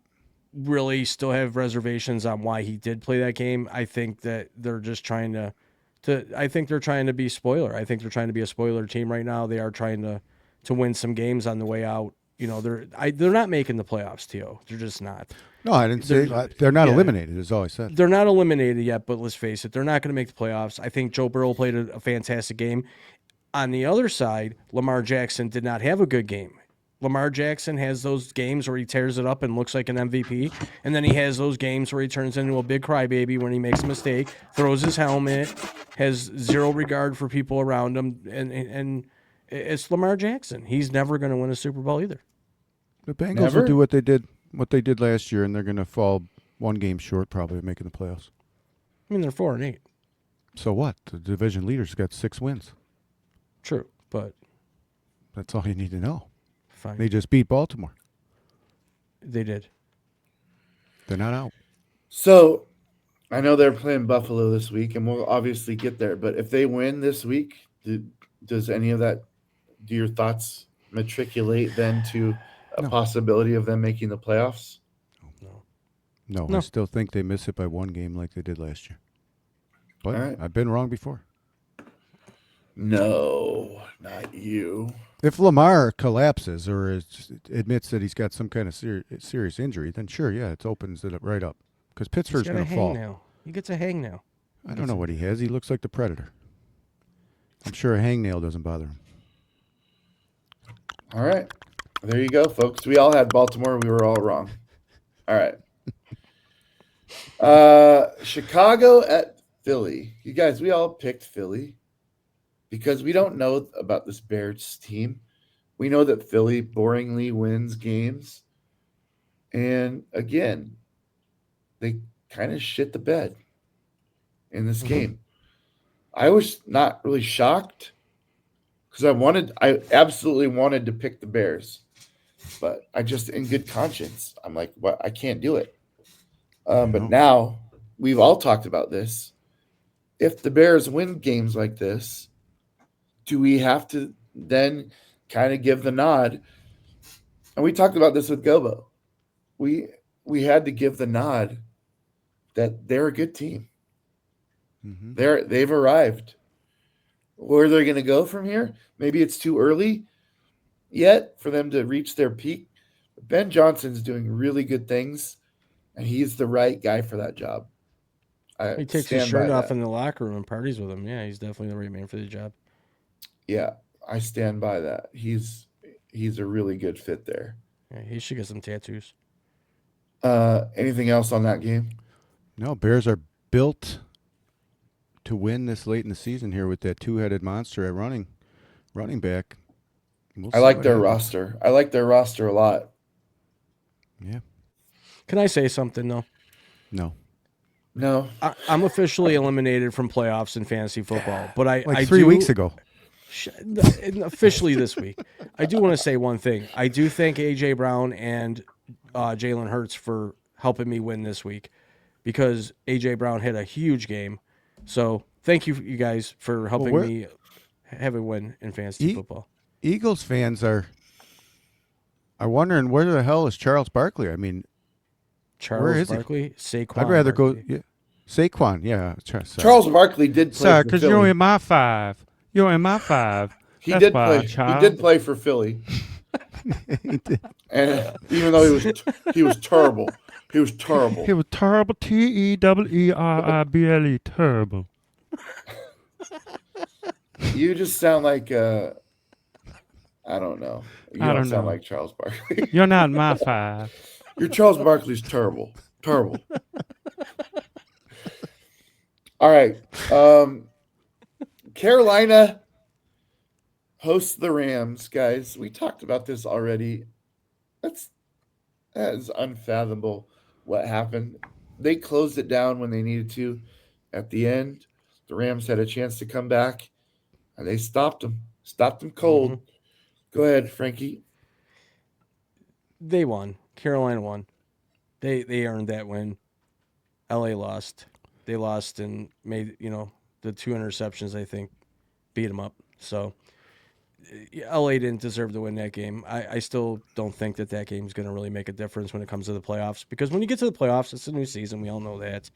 really still have reservations on why he did play that game. I think that they're just trying to I think they're trying to be spoiler. I think they're trying to be a spoiler team right now. They are trying to win some games on the way out. They're not making the playoffs, T.O. They're just not. No, I didn't say they're not eliminated, is all I said. They're not eliminated yet, but let's face it, they're not going to make the playoffs. I think Joe Burrow played a fantastic game. On the other side, Lamar Jackson did not have a good game. Lamar Jackson has those games where he tears it up and looks like an MVP, and then he has those games where he turns into a big crybaby when he makes a mistake, throws his helmet, has zero regard for people around him, and it's Lamar Jackson. He's never going to win a Super Bowl either. The Bengals will do what they did last year, and they're going to fall one game short probably of making the playoffs. I mean, they're 4-8. So what? The division leaders got 6 wins. True, but that's all you need to know. Fine. They just beat Baltimore. They did. They're not out. So I know they're playing Buffalo this week, and we'll obviously get there. But if they win this week, does any of that, do your thoughts matriculate then to a possibility of them making the playoffs? No, I still think they miss it by one game like they did last year. But All right. I've been wrong before. No, not you. If Lamar collapses or admits that he's got some kind of serious injury, then sure, yeah, it opens it up right up. Because He's Pittsburgh's got going a to fall. hangnail. He gets a hangnail. I don't know what he has. He looks like the Predator. I'm sure a hangnail doesn't bother him. All right. There you go, folks. We all had Baltimore. We were all wrong. All right. Chicago at Philly. You guys, we all picked Philly because we don't know about this Bears team. We know that Philly boringly wins games. And again, they kind of shit the bed in this game. I was not really shocked because I absolutely wanted to pick the Bears, but I just, in good conscience, I'm like, what? I can't do it. But now we've all talked about this. If the Bears win games like this, do we have to then kind of give the nod? And we talked about this with Gobo. We had to give the nod that they're a good team. Mm-hmm. They've arrived. Where they're going to go from here? Maybe it's too early yet for them to reach their peak. Ben Johnson's doing really good things, and he's the right guy for that job. He takes his shirt off in the locker room and parties with him. Yeah, he's definitely the right man for the job. Yeah, I stand by that. He's a really good fit there. Yeah, he should get some tattoos. Anything else on that game? No, Bears are built to win this late in the season here with that two-headed monster at running back. I like their roster. I like their roster a lot. Yeah. Can I say something, though? No. I'm officially eliminated from playoffs in fantasy football, but I 3 weeks ago. Officially this week. I do want to say one thing. I do thank A.J. Brown and Jalen Hurts for helping me win this week because A.J. Brown had a huge game. So thank you guys for helping me have a win in fantasy football. Eagles fans are wondering where the hell is Charles Barkley? I mean, where is Barkley? Saquon. I'd rather Barkley. go. Yeah. Saquon, yeah. Charles Barkley did play for because Philly. you're in my five. You're in my five. He did play for Philly. And even though he was terrible. He was terrible. He was terrible. Terrible. Terrible. You just sound like I don't know. You I don't don't sound know. like Charles Barkley. You're not in my five. Your Charles Barkley's terrible. Terrible. All right. Carolina hosts the Rams, guys. We talked about this already. That is unfathomable what happened. They closed it down when they needed to. At the end, the Rams had a chance to come back, and they stopped them. Stopped them cold. Mm-hmm. Go ahead, Frankie. They won. Carolina won. They earned that win. LA lost. They lost and made, the 2 interceptions, I think, beat them up. So LA didn't deserve to win that game. I still don't think that game is going to really make a difference when it comes to the playoffs because when you get to the playoffs, it's a new season. We all know that.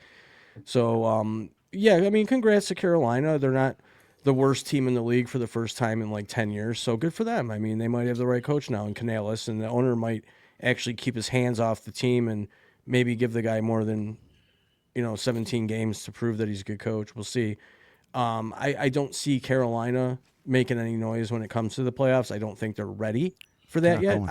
So, congrats to Carolina. They're not the worst team in the league for the first time in like 10 years. So good for them. I mean, they might have the right coach now in Canales, and the owner might actually keep his hands off the team and maybe give the guy more than 17 games to prove that he's a good coach. We'll see. I don't see Carolina making any noise when it comes to the playoffs. I don't think they're ready for that yet.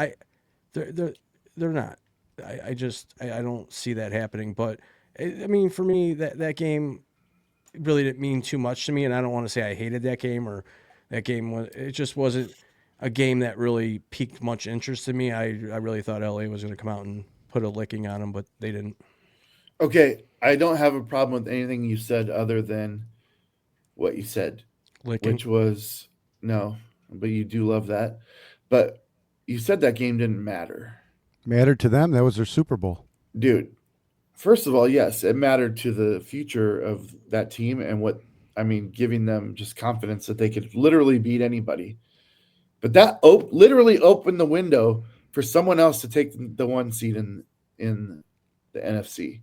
They're not. I don't see that happening. But I mean, for me, that game really didn't mean too much to me, and I don't want to say I hated that game or that game was. It just wasn't a game that really piqued much interest in me. I really thought LA was going to come out and put a licking on them, but they didn't. Okay, I don't have a problem with anything you said other than what you said, Licking. which was no, but you do love that. But you said that game didn't matter. Mattered to them. That was their Super Bowl. Dude, first of all, yes, it mattered to the future of that team and giving them just confidence that they could literally beat anybody. But that literally opened the window for someone else to take the 1 seed in the NFC.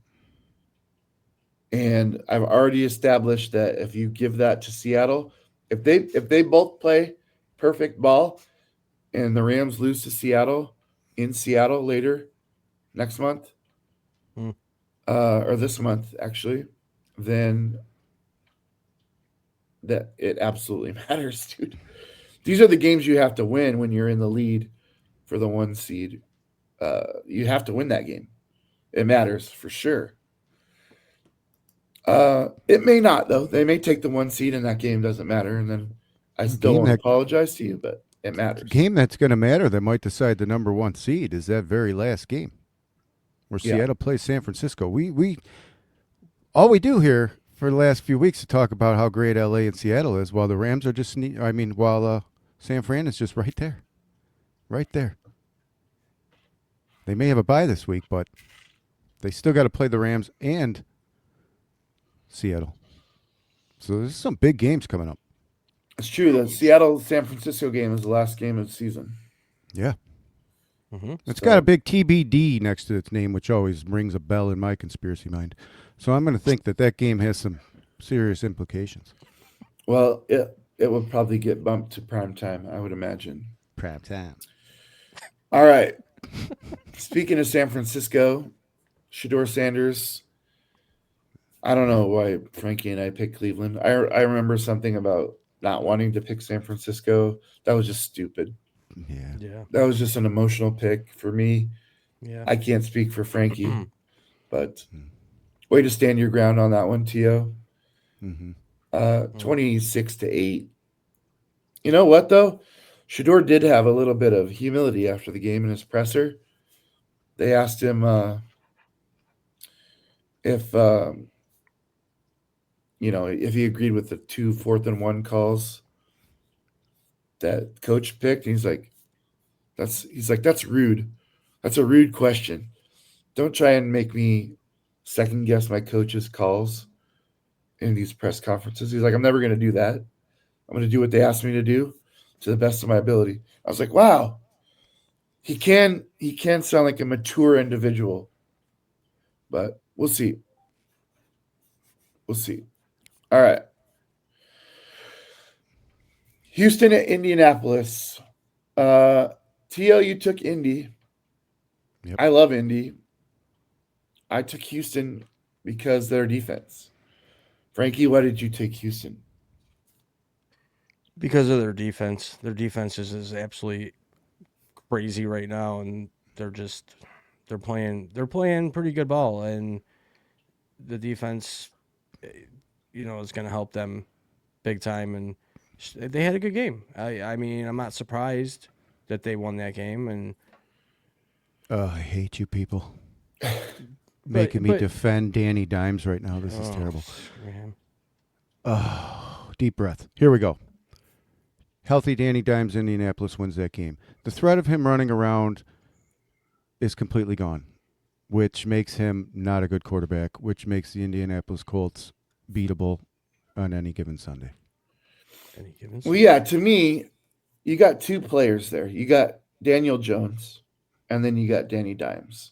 And I've already established that if you give that to Seattle, if they both play perfect ball, and the Rams lose to Seattle in Seattle later next month, or this month actually, then that it absolutely matters, dude. These are the games you have to win when you're in the lead for the 1 seed. You have to win that game. It matters for sure. It may not though. They may take the 1 seed and that game doesn't matter, and then I still won't apologize to you, but it matters. The game that's going to matter that might decide the number 1 seed is that very last game where Seattle plays San Francisco. We all we do here for the last few weeks to talk about how great LA and Seattle is, while the Rams are just while San Fran is just right there. Right there. They may have a bye this week, but they still got to play the Rams and Seattle. So there's some big games coming up. It's true. The Seattle-San Francisco game is the last game of the season. Yeah. It's got a big TBD next to its name, which always rings a bell in my conspiracy mind. So I'm going to think that game has some serious implications. Well, it will probably get bumped to prime time, I would imagine. Prime time. All right. Speaking of San Francisco, Shedeur Sanders. I don't know why Frankie and I picked Cleveland. I remember something about not wanting to pick San Francisco. That was just stupid. Yeah. That was just an emotional pick for me. Yeah. I can't speak for Frankie, but way to stand your ground on that one, Tio. 26-8. You know what, though? Shedeur did have a little bit of humility after the game in his presser. They asked him if he agreed with the 2 4th-and-1 calls that coach picked. And he's like, that's rude. That's a rude question. Don't try and make me second guess my coach's calls in these press conferences. He's like, I'm never going to do that. I'm going to do what they asked me to do to the best of my ability. I was like, wow. He can sound like a mature individual, but we'll see. We'll see. All right. Houston at Indianapolis. T.O., you took Indy. Yep. I love Indy. I took Houston because their defense. Frankie, why did you take Houston? Because of their defense. Their defense is absolutely crazy right now, and they're playing pretty good ball, and the defense, is going to help them big time, and they had a good game. I mean, I'm not surprised that they won that game, and I hate you people. Making me defend Danny Dimes right now. This is terrible. Man. Oh, deep breath. Here we go. Healthy Danny Dimes, Indianapolis wins that game. The threat of him running around is completely gone, which makes him not a good quarterback, which makes the Indianapolis Colts beatable on any given Sunday. Well, yeah, to me, you got 2 players there. You got Daniel Jones, and then you got Danny Dimes.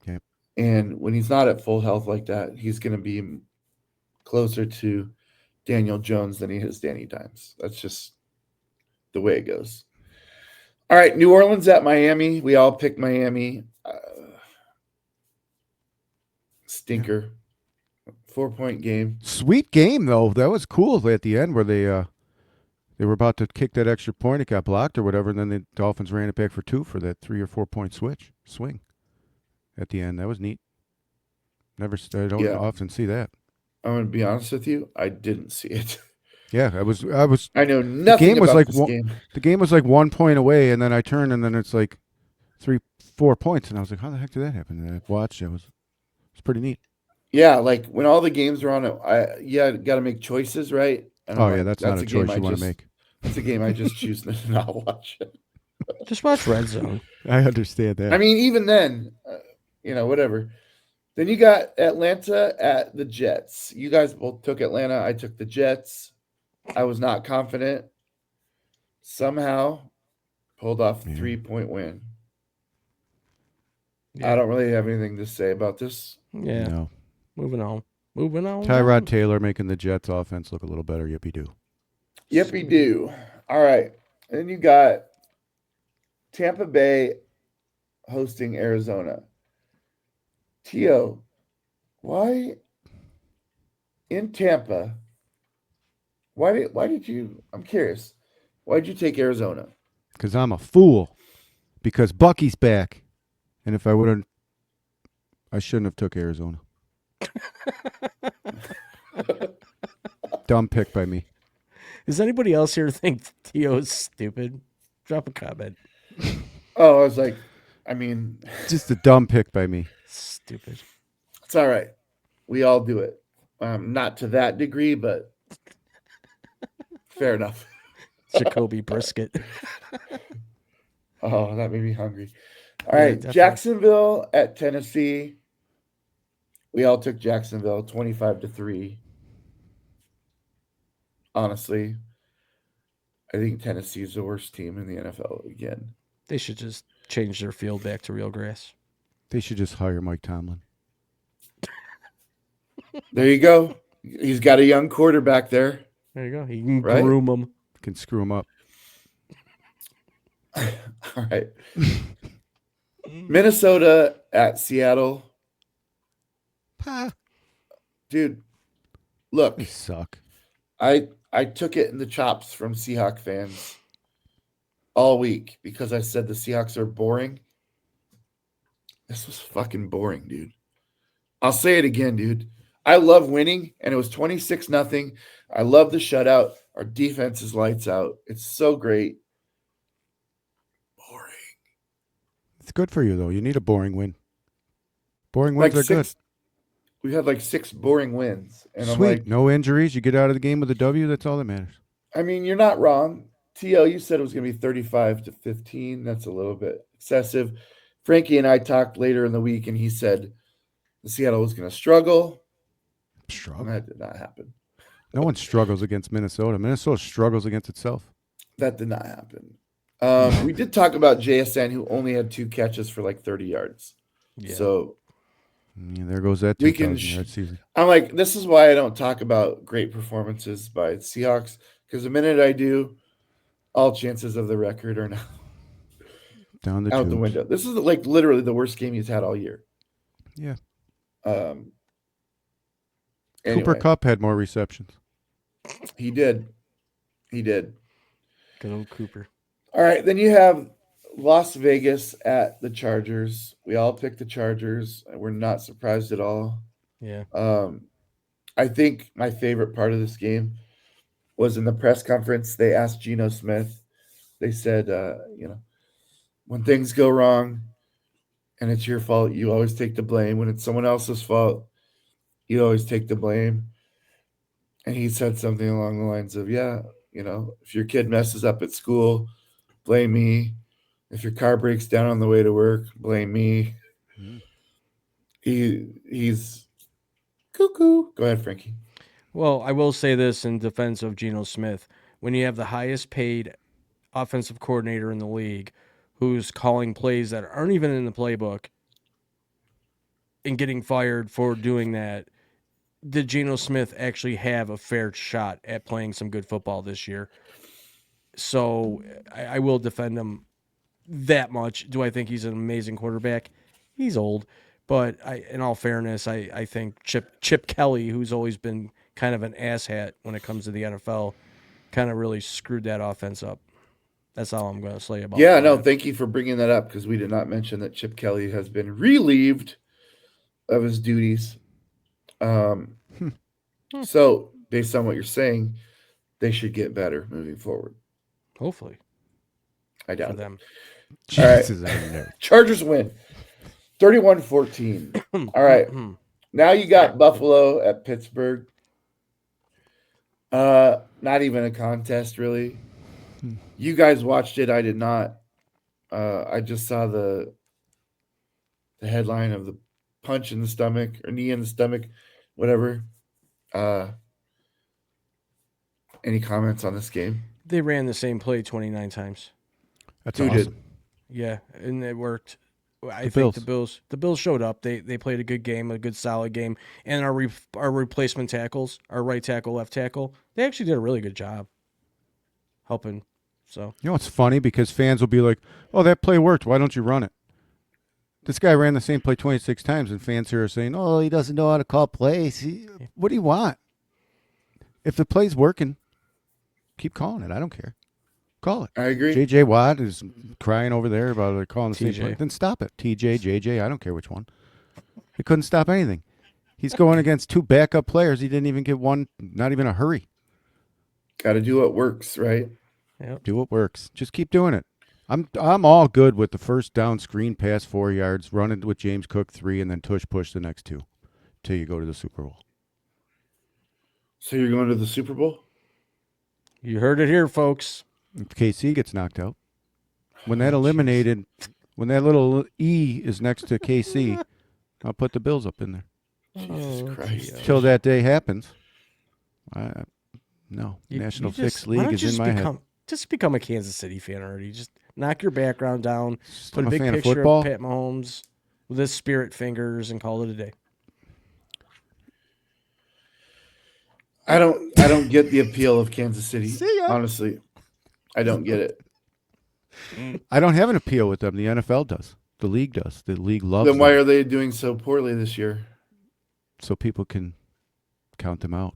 Okay. And when he's not at full health like that, he's going to be closer to Daniel Jones than he is Danny Dimes. That's just the way it goes. All right, New Orleans at Miami. We all picked Miami. Stinker. 4-point game. Sweet game, though. That was cool at the end where they were about to kick that extra point. It got blocked or whatever, and then the Dolphins ran it back for 2 for that 3 or 4 point swing at the end. That was neat. I don't often see that. I'm going to be honest with you. I didn't see it. Yeah, I know nothing about this game. The game was like 1 point away, and then I turned, and then it's like 3-4 points, and I was like, how the heck did that happen? And I watched. It's pretty neat. Yeah, like when all the games are on, got to make choices, right? And that's not a choice you want to make. That's a game I just choose to not watch it. Just watch Red Zone. I understand that. I mean, even then, whatever. Then you got Atlanta at the Jets. You guys both took Atlanta. I took the Jets. I was not confident. Somehow pulled off a 3-point win. Yeah. I don't really have anything to say about this. Yeah. No. Moving on. Tyrod Taylor making the Jets offense look a little better. Yippee-doo. Yippee-doo. All right. And then you got Tampa Bay hosting Arizona. Tio, why in Tampa? Why did you? I'm curious. Why did you take Arizona? Because I'm a fool. Because Bucky's back. And if I would have, I shouldn't have took Arizona. Dumb pick by me. Does anybody else here think Tio is stupid? Drop a comment. Oh, I was like, I mean, Just a dumb pick by me. Stupid. it's all right. We all do it. Not to that degree, but fair enough. Jacoby Brisket. Oh, that made me hungry. All Yeah, right, definitely. Jacksonville at Tennessee. We all took Jacksonville 25-3. Honestly, I think Tennessee is the worst team in the NFL again. They should just change their field back to real grass. They should just hire Mike Tomlin. There you go. He's got a young quarterback there. There you go. He can Right? groom them. Can screw him up. All right. Minnesota at Seattle. Dude, look, They suck. I took it in the chops from Seahawks fans all week because I said the Seahawks are boring. This was fucking boring, dude. I'll say it again, dude. I love winning, and it was 26-0. I love the shutout. Our defense is lights out. It's so great. Boring. It's good for you, though. You need a boring win. Boring wins are good. We've had like 6 boring wins. And I'm Sweet. like, No injuries. You get out of the game with a W. That's all that matters. I mean, you're not wrong. T.O., you said it was going to be 35-15. That's a little bit excessive. Frankie and I talked later in the week, and he said the Seattle was going to struggle. And Struggle. that did not happen. No one struggles against Minnesota. Minnesota struggles against itself. That did not happen. We did talk about JSN, who only had 2 catches for like 30 yards. Yeah. So Yeah, there goes that We can 2,000-yard season. I'm like, this is why I don't talk about great performances by Seahawks, because the minute I do, all chances of the record are now Down the out tubes. the window. This is like literally the worst game he's had all year. Yeah. Anyway, Cooper Kupp had more receptions. he did. Good old Cooper. All right, then you have Las Vegas at the Chargers. We all picked the Chargers. We're not surprised at all. Yeah. I think my favorite part of this game was in the press conference. They asked Geno Smith. They said, when things go wrong and it's your fault, you always take the blame. When it's someone else's fault, you always take the blame. And he said something along the lines of, if your kid messes up at school, blame me. If your car breaks down on the way to work, blame me. Mm. He's cuckoo. Go ahead, Frankie. Well, I will say this in defense of Geno Smith. When you have the highest paid offensive coordinator in the league who's calling plays that aren't even in the playbook and getting fired for doing that, did Geno Smith actually have a fair shot at playing some good football this year? So I will defend him that much. Do I think he's an amazing quarterback? He's old. But in all fairness, I think Chip Kelly, who's always been kind of an asshat when it comes to the NFL, kind of really screwed that offense up. That's all I'm going to say about that. Thank you for bringing that up because we did not mention that Chip Kelly has been relieved of his duties. So, based on what you're saying, they should get better moving forward. Hopefully. I For doubt it. them. All right. Jesus, I know. Chargers win 31-14. All right. Now you got Buffalo at Pittsburgh. Not even a contest, really. You guys watched it. I did not. I just saw the headline of the punch in the stomach or knee in the stomach, whatever. Any comments on this game? They ran the same play 29 times. That's Who awesome. did? Yeah, and it worked. I The think Bills. the Bills showed up. They played a good game, a good solid game, and our replacement tackles, our right tackle, left tackle, they actually did a really good job helping So You know what's funny? Because fans will be like, "Oh, that play worked. Why don't you run it?" This guy ran the same play 26 times, and fans here are saying, "Oh, he doesn't know how to call plays." What do you want? If the play's working, keep calling it. I don't care. Call it. I agree. J.J. Watt is crying over there about calling the same TJ. play. Then stop it. T.J., J.J., I don't care which one. He couldn't stop anything. He's going against 2 backup players. He didn't even get one, not even a hurry. Got to do what works, right? Yep. Do what works. Just keep doing it. I'm all good with the first down screen pass 4 yards, running with James Cook 3, and then tush push the next 2 till you go to the Super Bowl. So you're going to the Super Bowl? You heard it here, folks. If KC gets knocked out, when that Oh, eliminated, when that little E is next to KC, I'll put the Bills up in there. Jesus Christ. Till that day happens. No, You- National you just- Six why League don't is you in just my head. become, Just become a Kansas City fan already. Just knock your background down. Put I'm a a big fan of picture football. of Pat Mahomes with his spirit fingers and call it a day. I don't get the appeal of Kansas City. See ya. Honestly, I don't get it. I don't have an appeal with them. The NFL does. The league does. The league loves Then why them, are they doing so poorly this year? so people can count them out.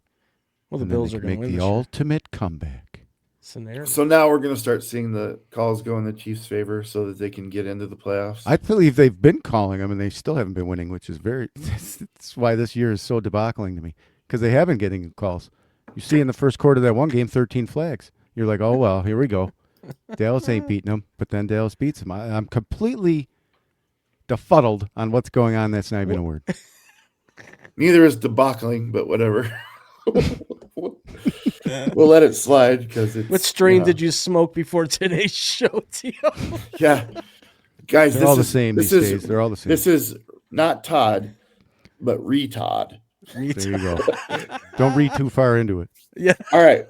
Well, the And then Bills they are can going to make win the this year. ultimate comeback. Scenario. So now we're going to start seeing the calls go in the Chiefs' favor so that they can get into the playoffs. I believe they've been calling them, and they still haven't been winning, which is that's why this year is so debacling to me, because they have been getting calls. You see in the first quarter of that one game, 13 flags. You're like, oh, well, here we go. Dallas ain't beating them, but then Dallas beats them. I'm completely befuddled on what's going on. That's not even a word. Neither is debacling, but whatever. We'll let it slide because it's. What strain did you smoke before today's show, Tio? Yeah, guys, They're all the same these days. They're all the same. This is not Todd, but Todd. There you go. Don't read too far into it. Yeah. All right.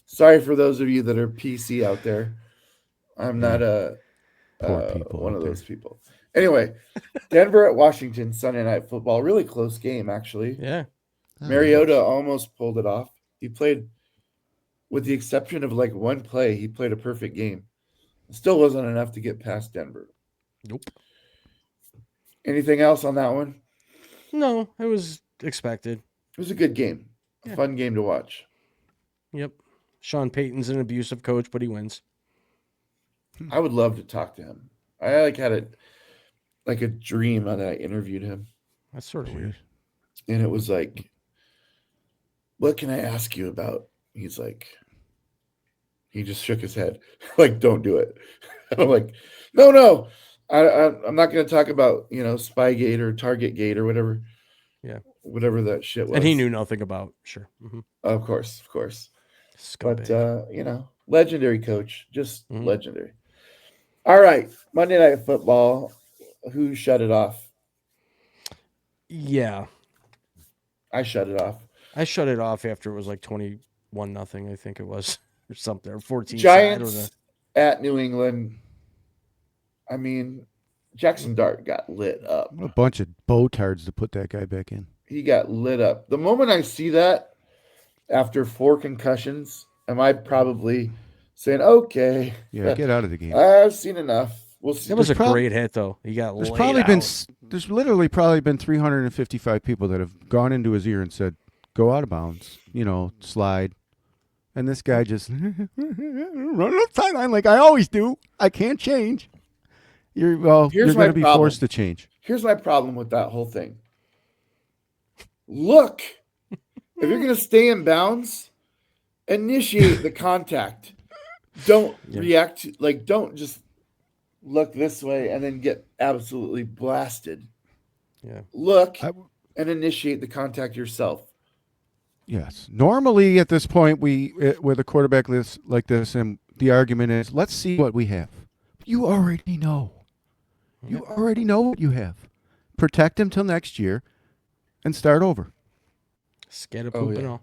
Sorry for those of you that are PC out there. I'm not Poor people one out of there. those people. Anyway, Denver at Washington, Sunday Night Football. Really close game, actually. Yeah. Mariota almost pulled it off. He played, with the exception of like one play, he played a perfect game. It still wasn't enough to get past Denver. Nope. Anything else on that one? No, it was expected. It was a good game. A fun game to watch. Yep. Sean Payton's an abusive coach, but he wins. I would love to talk to him. I had a dream that I interviewed him. That's sort of weird. And it was like, what can I ask you about? He's like, he just shook his head. Like, don't do it. And I'm like, no. I'm not going to talk about, Spygate or Targetgate or whatever. Yeah. Whatever that shit was. And he knew nothing about. Sure. Mm-hmm. Of course. Scumbag. But, legendary coach. Just Mhm. legendary. All right. Monday Night Football. Who shut it off? Yeah. I shut it off. I shut it off after it was like 21-0, I think it was, or something, or 14. Giants at New England. I mean, Jackson Dart got lit up. What a bunch of bow-tards to put that guy back in. He got lit up. The moment I see that after 4 concussions, am I probably saying, okay, Yeah, get out of the game. I've seen enough. We'll see. That was a There's great hit, though. He got There's laid probably out. been there's literally probably been 355 people that have gone into his ear and said, "Go out of bounds," slide, and this guy just running up sideline like I always do. I can't change. You're going to be forced to change. Here's my problem with that whole thing. Look, if you're going to stay in bounds, initiate the contact. Don't react. Don't just look this way and then get absolutely blasted. Yeah. Look and initiate the contact yourself. Yes. Normally at this point, with a quarterback like this, and the argument is, let's see what we have. You already know. You already know what you have. Protect him till next year and start over. Scared of poop and all.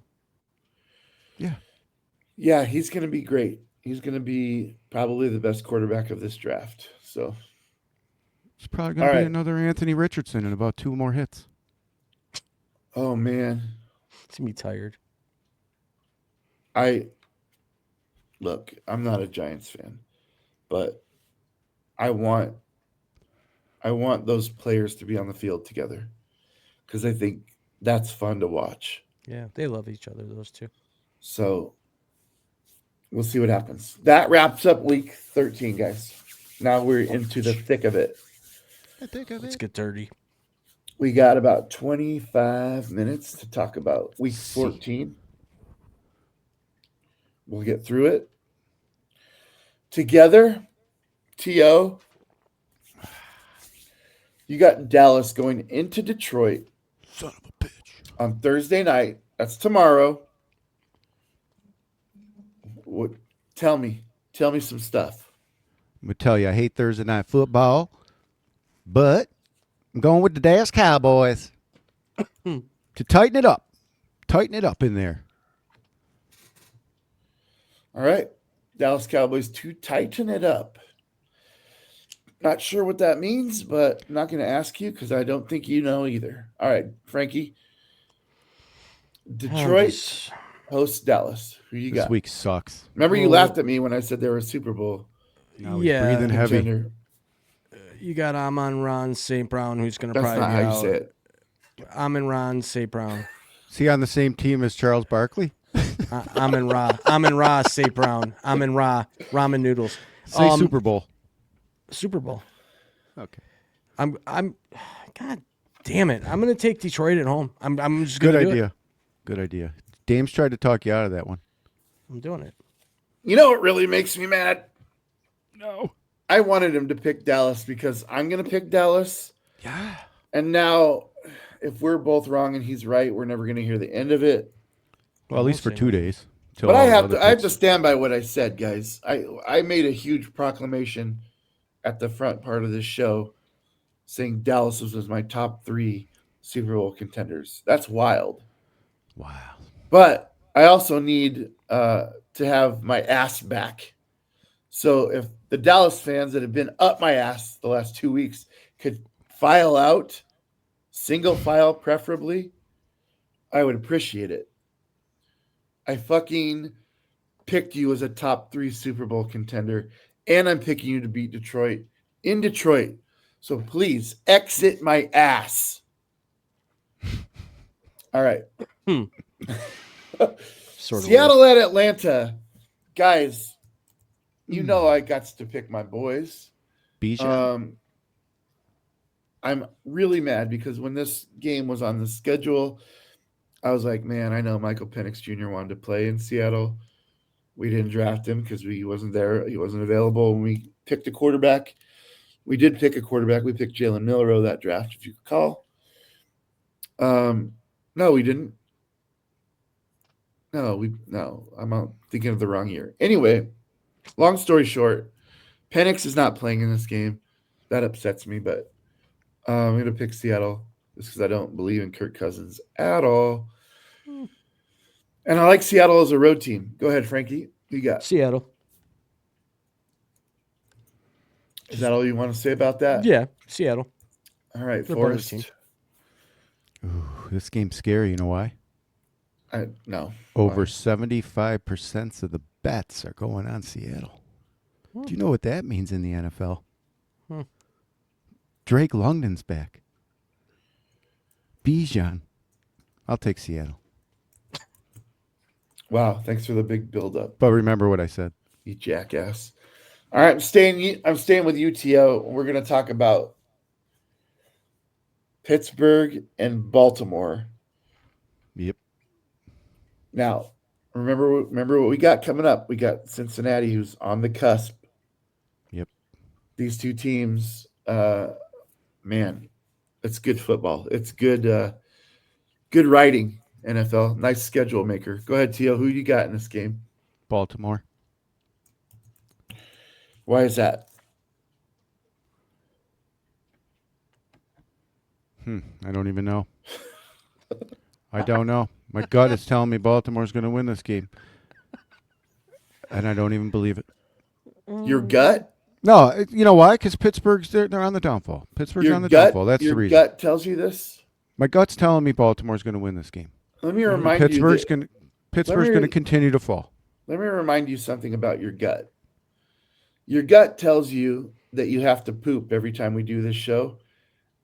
Yeah. Yeah, he's going to be great. He's going to be probably the best quarterback of this draft. So It's probably going to be another Anthony Richardson and about 2 more hits. Oh, man. He's going to be tired. look, I'm not a Giants fan, but I want those players to be on the field together because I think that's fun to watch. Yeah, they love each other, those two. So we'll see what happens. That wraps up week 13, guys. Now we're into the thick of it. Let's get dirty. We got about 25 minutes to talk about week 14. We'll get through it together. T.O., you got Dallas going into Detroit. Son of a bitch. On Thursday night. That's tomorrow. What? Tell me some stuff. I'm going to tell you, I hate Thursday night football, but I'm going with the Dallas Cowboys to tighten it up. Tighten it up in there. All right. Dallas Cowboys to tighten it up. Not sure what that means, but I'm not going to ask you because I don't think you know either. All right, Frankie. Detroit hosts Dallas. Who you got? This week sucks. Remember you laughed at me when I said they were a Super Bowl Now he's breathing heavy. contender. You got Amon-Ra St. Brown, who's going to That's probably not be how you out. say it. Amon-Ra St. Brown. Is he on the same team as Charles Barkley? Amon-Ra St. Brown. Amon-Ra ramen noodles. Say Super Bowl. Super Bowl. Okay. I'm. God damn it! I'm going to take Detroit at home. I'm just Good going to idea. Good idea. Dame's tried to talk you out of that one. I'm doing it. You know what really makes me mad? No. I wanted him to pick Dallas because I'm going to pick Dallas. Yeah. And now, if we're both wrong and he's right, we're never going to hear the end of it. Well, at least for 2 days. till But all I the have other to picks. stand by what I said, guys. I made a huge proclamation at the front part of this show saying Dallas was my top 3 Super Bowl contenders. That's wild. Wow. But I also need to have my ass back. So if the Dallas fans that have been up my ass the last 2 weeks could file out, single file preferably, I would appreciate it. I fucking picked you as a top 3 Super Bowl contender, and I'm picking you to beat Detroit in Detroit. So please exit my ass. All right. Sort of. Seattle at Atlanta. Guys, you know I got to pick my boys. Bijan? I'm really mad because when this game was on the schedule, I was like, man, I know Michael Penix Jr. wanted to play in Seattle. We didn't draft him because he wasn't there. He wasn't available when we picked a quarterback. We did pick a quarterback. We picked Jalen Milroe that draft, if you recall. No, we didn't. No, I'm thinking of the wrong year. Anyway, long story short, Penix is not playing in this game. That upsets me, but I'm going to pick Seattle just because I don't believe in Kirk Cousins at all. And I like Seattle as a road team. Go ahead, Frankie. Who you got? Seattle. Is that all you want to say about that? Yeah, Seattle. All right, They're a better Forrest. team. Ooh, this game's scary. You know why? No. Over Why? 75% of the bets are going on Seattle. Do you know what that means in the NFL? Drake London's back. Bijan. I'll take Seattle. Wow, thanks for the big build-up, But remember what I said. you jackass. All right, I'm staying with UTO. We're going to talk about Pittsburgh and Baltimore. Yep. Now, remember what we got coming up. We got Cincinnati, who's on the cusp. Yep. These two teams, man, it's good football. It's good writing, NFL. Nice schedule maker. Go ahead, Tio. Who you got in this game? Baltimore. Why is that? I don't even know. I don't know. My gut is telling me Baltimore's going to win this game. And I don't even believe it. Your gut? No, you know why? Because Pittsburgh's they're on the downfall. Pittsburgh's on the downfall. That's the reason. Your gut tells you this? My gut's telling me Baltimore's going to win this game. Let me remind you Pittsburgh's that going to continue to fall. let me remind you something about your gut. Your gut tells you that you have to poop every time we do this show,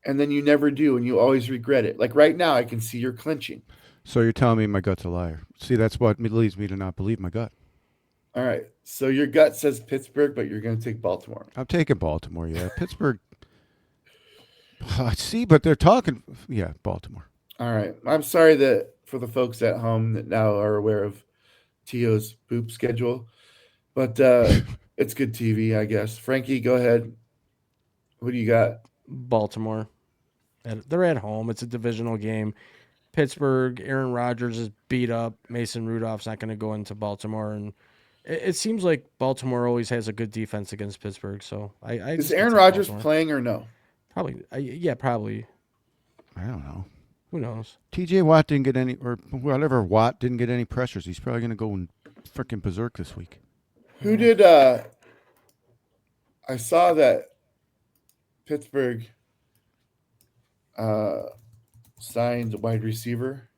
and then you never do, and you always regret it. Like right now, I can see you're clenching. So you're telling me my gut's a liar. See, that's what leads me to not believe my gut. All right. So your gut says Pittsburgh, but you're going to take Baltimore. I'm taking Baltimore, yeah. Pittsburgh. I see, but they're talking. Yeah, Baltimore. All right. I'm sorry that for the folks at home that now are aware of Tio's poop schedule, but it's good TV, I guess. Frankie, go ahead. What do you got? Baltimore. They're at home. It's a divisional game. Pittsburgh, Aaron Rodgers is beat up. Mason Rudolph's not going to go into Baltimore. And it seems like Baltimore always has a good defense against Pittsburgh. So I Is just Aaron take Rodgers Baltimore. playing or no? Probably. Yeah, probably. I don't know. Who knows? TJ Watt didn't get any, or whatever Watt didn't get any pressures. He's probably going to go and freaking berserk this week. Who did I saw that Pittsburgh signed a wide receiver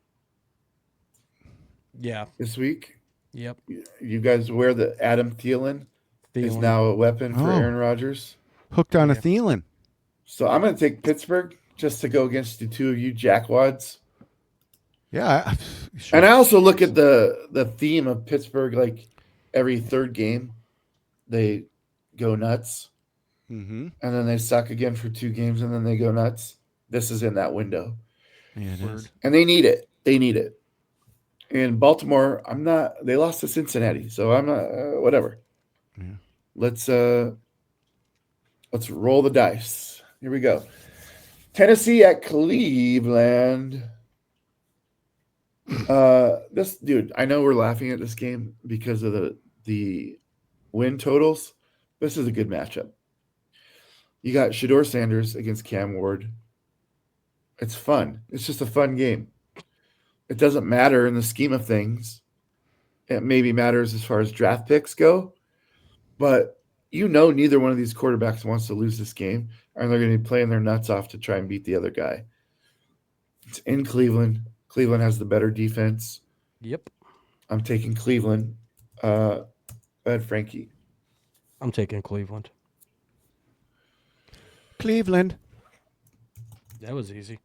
Yeah. this week. Yep. You guys aware that Adam Thielen is Thielen. now a weapon for Oh. Aaron Rodgers? Hooked on a Yeah. Thielen. So I'm going to take Pittsburgh just to go against the two of you jackwads. Yeah. Sure. And I also look at the theme of Pittsburgh, like every third game, they go nuts, Mm-hmm. and then they suck again for 2 games, and then they go nuts. This is in that window, Yeah, it is. and they need it. They need it. In Baltimore, I'm not. They lost to Cincinnati, so I'm not. Whatever. Yeah. Let's roll the dice. Here we go. Tennessee at Cleveland. This dude, I know we're laughing at this game because of the win totals. This is a good matchup. You got Shador Sanders against Cam Ward. It's fun. It's just a fun game. It doesn't matter in the scheme of things. It maybe matters as far as draft picks go, but neither one of these quarterbacks wants to lose this game, and they're going to be playing their nuts off to try and beat the other guy. It's in Cleveland. Cleveland has the better defense. Yep. I'm taking Cleveland. Go ahead, Frankie. I'm taking Cleveland. Cleveland. That was easy.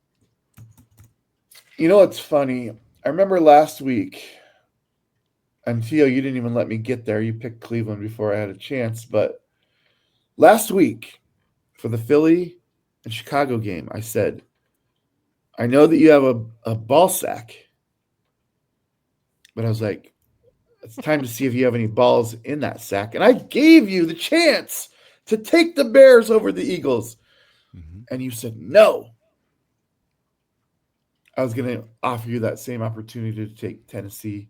You know what's funny? I remember last week, and Theo, you didn't even let me get there. You picked Cleveland before I had a chance. But last week, for the Philly and Chicago game, I said, I know that you have a ball sack, but I was like, it's time to see if you have any balls in that sack. And I gave you the chance to take the Bears over the Eagles. Mm-hmm. And you said no. I was going to offer you that same opportunity to take Tennessee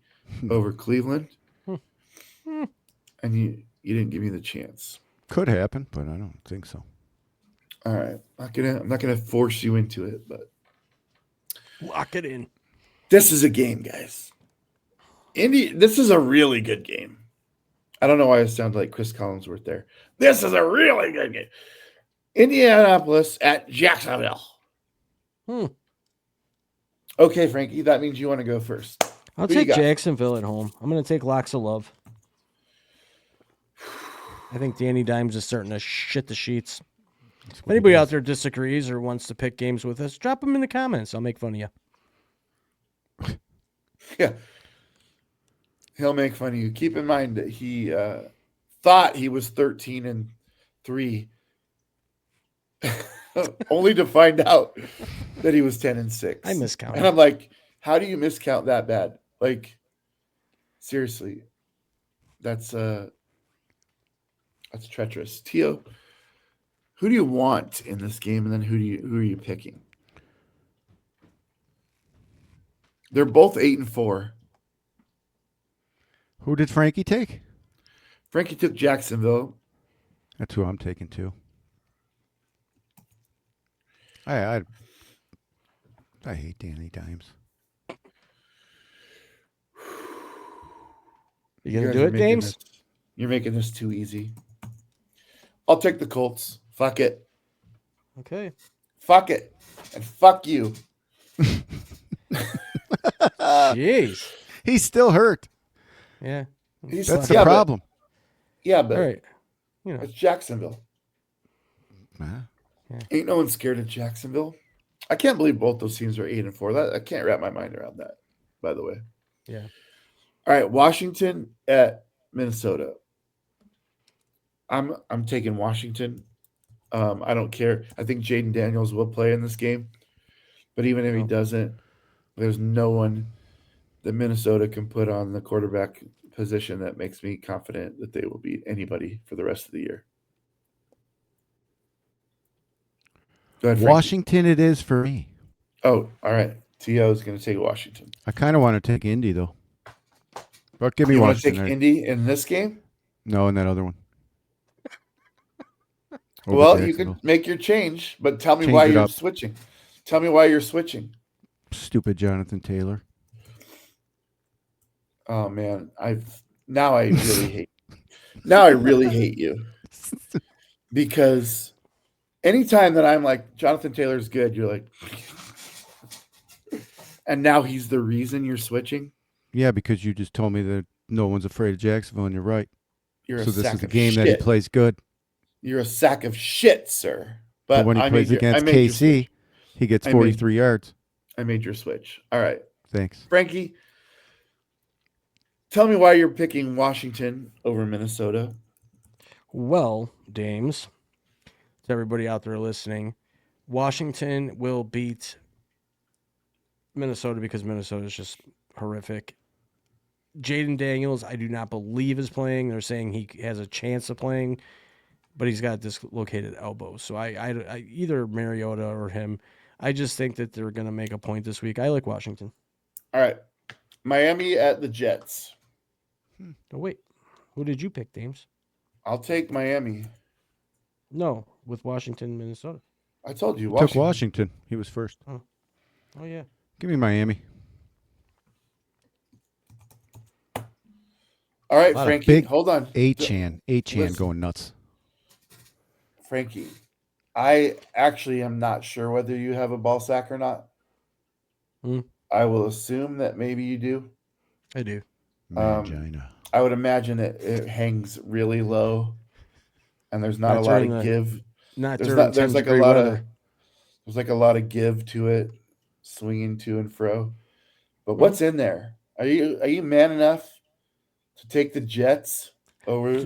over Cleveland. And you didn't give me the chance. Could happen, but I don't think so. All right. I'm not gonna force you into it, but Lock it in. this is a game, guys. This is a really good game. I don't know why I sound like Chris Collinsworth there. This is a really good game. Indianapolis at Jacksonville. Okay, Frankie, that means you want to go first. I'll Who you take got? Jacksonville at home. I'm going to take Locks of Love. I think Danny Dimes is starting to shit the sheets. That's If what he anybody does. out there disagrees or wants to pick games with us, drop them in the comments. I'll make fun of you. Yeah. He'll make fun of you. Keep in mind that he thought he was 13-3, only to find out that he was 10-6. I miscounted. And I'm like, how do you miscount that bad? Like, seriously, that's treacherous. Tio, who do you want in this game, and then who are you picking? They're both 8-4. Who did Frankie take? Frankie took Jacksonville. That's who I'm taking too. I hate Danny Dimes. You going guys to do are it, making James? You're making this too easy. I'll take the Colts. Fuck it. Okay. Fuck it. And fuck you. Jeez. He's still hurt. Yeah. That's the yeah, problem. Yeah, All but right. You know. it's Jacksonville. Huh? Ain't no one scared of Jacksonville. I can't believe both those teams are 8-4. That I can't wrap my mind around that. By the way. Yeah. All right, Washington at Minnesota. I'm taking Washington. I don't care. I think Jaden Daniels will play in this game, but even if he doesn't, there's no one that Minnesota can put on the quarterback position that makes me confident that they will beat anybody for the rest of the year. Go ahead, Frankie. Washington it is for me. Oh, all right. T.O. is going to take Washington. I kind of want to take Indy, though. But give me You want to Washington. take Indy in this game? No, in that other one. Over Well, you Jacksonville. can make your change, but tell me Change why it you're up. switching. Tell me why you're switching. Stupid Jonathan Taylor. Oh man, I really hate. Now I really hate you because anytime that I'm like Jonathan Taylor's good, you're like, and now he's the reason you're switching. Yeah, because you just told me that no one's afraid of Jacksonville, and you're right. You're So a this sack is the of game shit. that he plays good. You're a sack of shit, sir. But when he plays against KC, he gets 43 yards. I made your switch. All right, Thanks. Frankie. Tell me why you're picking Washington over Minnesota. Well, Dames, to everybody out there listening, Washington will beat Minnesota because Minnesota is just horrific. Jaden Daniels, I do not believe is playing. They're saying he has a chance of playing, but he's got a dislocated elbow. So I either Mariota or him. I just think that they're going to make a point this week. I like Washington. All right, Miami at the Jets. Oh, wait. Who did you pick, Dames? I'll take Miami. No, with Washington, Minnesota. I told you, Took Washington. He was first. Oh, yeah. Give me Miami. All right, Frankie, big hold on. 8chan Listen. going nuts. Frankie, I actually am not sure whether you have a ball sack or not. I will assume that maybe you do. I do. Mangina. I would imagine it hangs really low, and there's not a lot of give. There's like a lot of give to it, swinging to and fro. But what's in there? Are you man enough to take the Jets over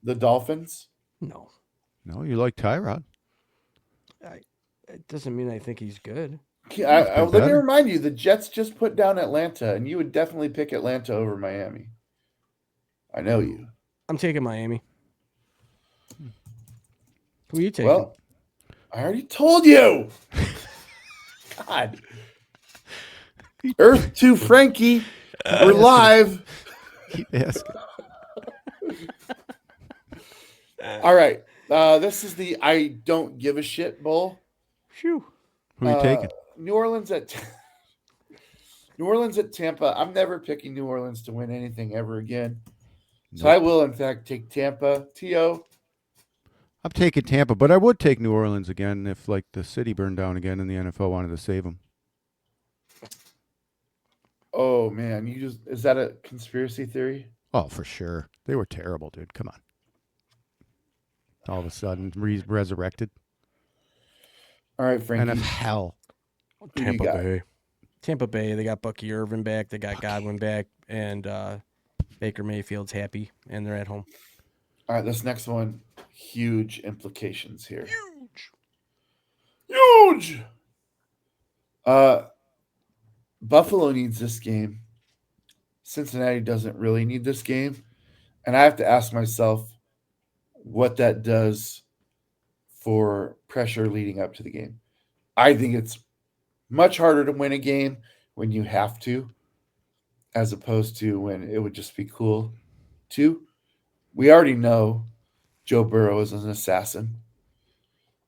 the Dolphins? No. No, you like Tyrod. It doesn't mean I think he's good. Let me remind you, the Jets just put down Atlanta, and you would definitely pick Atlanta over Miami. I know you. I'm taking Miami. Who are you taking? Well, I already told you. God. Earth to Frankie. We're live. Keep asking. All right. This is the I don't give a shit bowl. Phew. Who are you taking? New Orleans at Tampa. I'm never picking New Orleans to win anything ever again. So I will, in fact, take Tampa. T.O. I'm taking Tampa, but I would take New Orleans again if, like, the city burned down again and the NFL wanted to save them. Oh, man. Is that a conspiracy theory? Oh, for sure. They were terrible, dude. Come on. All of a sudden, resurrected. All right, Frankie. NFL. Tampa Bay. They got Bucky Irvin back. They got Godwin back. And Baker Mayfield's happy. And they're at home. All right, this next one, huge implications here. Huge. Buffalo needs this game. Cincinnati doesn't really need this game. And I have to ask myself what that does for pressure leading up to the game. I think it's much harder to win a game when you have to, as opposed to when it would just be cool to. We already know Joe Burrow is an assassin.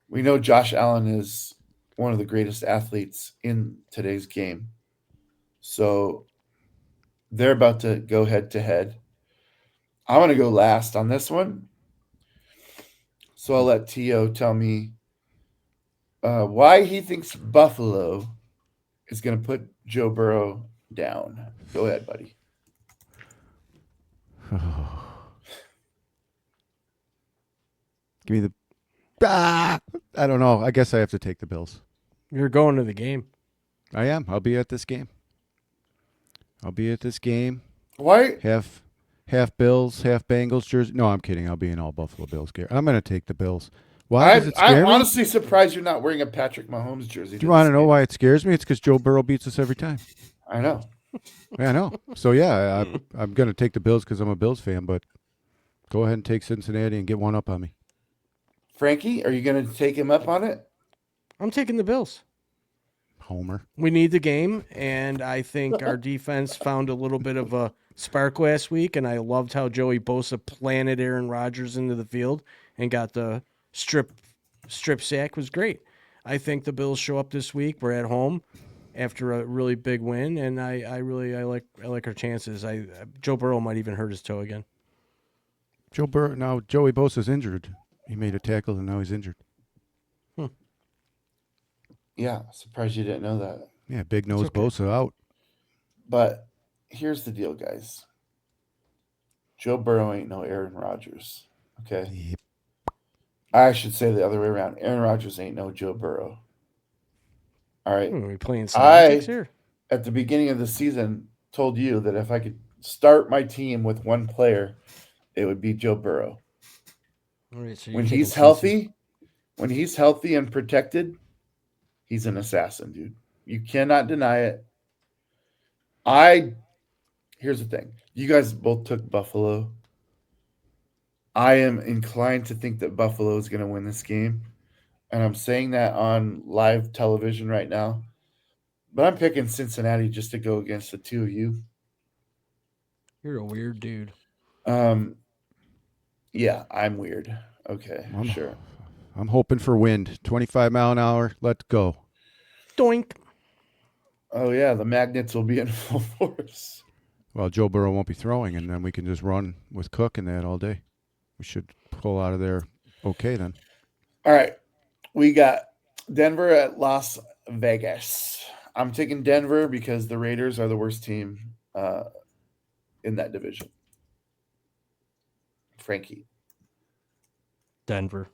We know Josh Allen is one of the greatest athletes in today's game. So they're about to go head to head. I'm going to go last on this one. So I'll let T.O. tell me why he thinks Buffalo is going to put Joe Burrow down. Go ahead, buddy. Give me the. I don't know. I guess I have to take the Bills. You're going to the game. I am. I'll be at this game. Why? Half Bills, half Bengals jersey. No, I'm kidding. I'll be in all Buffalo Bills gear. I'm going to take the Bills. Why does it scare I'm me? honestly surprised you're not wearing a Patrick Mahomes jersey. Do you want to know why it scares me? It's because Joe Burrow beats us every time. I know. Yeah, I know. So, yeah, I'm going to take the Bills because I'm a Bills fan, but go ahead and take Cincinnati and get one up on me. Frankie, are you going to take him up on it? I'm taking the Bills. Homer. We need the game, and I think our defense found a little bit of a spark last week, and I loved how Joey Bosa planted Aaron Rodgers into the field and got the strip sack. Was great. I think the Bills show up this week. We're at home after a really big win, and I like our chances. Joe Burrow might even hurt his toe again. Now Joey Bosa's injured. He made a tackle, and now he's injured. Yeah, surprised you didn't know that. Yeah, big nose okay. Bosa out. But here's the deal, guys. Joe Burrow ain't no Aaron Rodgers. Okay? Yep. I should say the other way around. Aaron Rodgers ain't no Joe Burrow. All right? Are we playing semantics here? At the beginning of the season, told you that if I could start my team with one player, it would be Joe Burrow. All right, so When he's healthy and protected, he's an assassin, dude. You cannot deny it. Here's the thing. You guys both took Buffalo. I am inclined to think that Buffalo is going to win this game. And I'm saying that on live television right now. But I'm picking Cincinnati just to go against the two of you. You're a weird dude. Yeah, I'm weird. Okay, sure. I'm hoping for wind. 25 mile an hour. Let's go. Doink. Oh, yeah, the Magnets will be in full force. Well, Joe Burrow won't be throwing, and then we can just run with Cook and that all day. We should pull out of there okay then. All right. We got Denver at Las Vegas. I'm taking Denver because the Raiders are the worst team in that division. Frankie. Denver.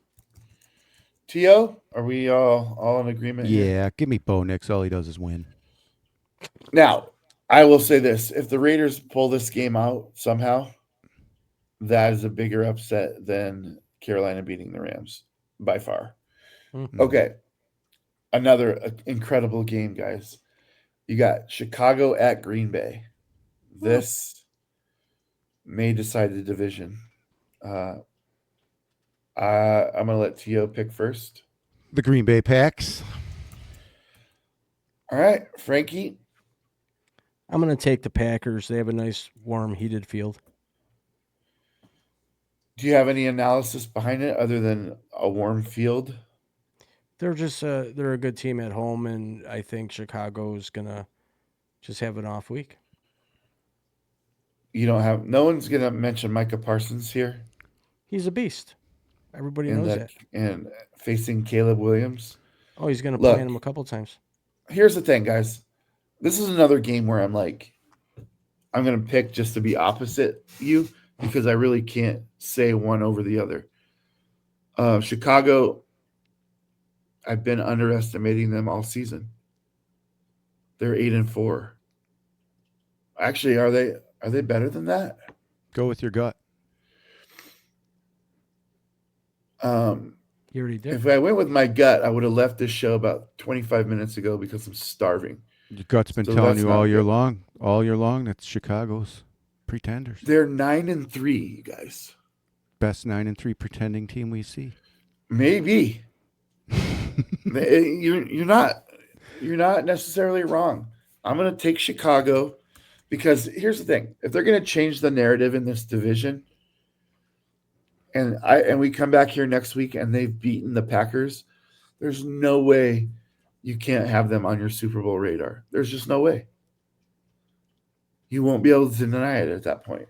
T.O., are we all in agreement here? Yeah, give me Bo Nix. All he does is win. Now, I will say this. If the Raiders pull this game out somehow, that is a bigger upset than Carolina beating the Rams by far. Mm-hmm. Okay. Another incredible game, guys. You got Chicago at Green Bay. This may decide the division. I'm going to let T.O. pick first. The Green Bay Packs. All right, Frankie. I'm going to take the Packers. They have a nice, warm, heated field. Do you have any analysis behind it other than a warm field? They're just they're a good team at home, and I think Chicago's going to just have an off week. No one's going to mention Micah Parsons here. He's a beast. Everybody knows that. And facing Caleb Williams. Oh, he's going to play him a couple times. Here's the thing, guys. This is another game where I'm going to pick just to be opposite you because I really can't say one over the other. Chicago, I've been underestimating them all season. They're 8-4. Actually, are they better than that? Go with your gut. You already did. If I went with my gut, I would have left this show about 25 minutes ago because I'm starving. Your gut's been telling you all year long. All year long, that's Chicago's pretenders. They're 9-3, you guys. Best 9-3 pretending team we see. Maybe. You're not necessarily wrong. I'm going to take Chicago because here's the thing. If they're going to change the narrative in this division and we come back here next week and they've beaten the Packers, there's no way you can't have them on your Super Bowl radar. There's just no way. You won't be able to deny it at that point.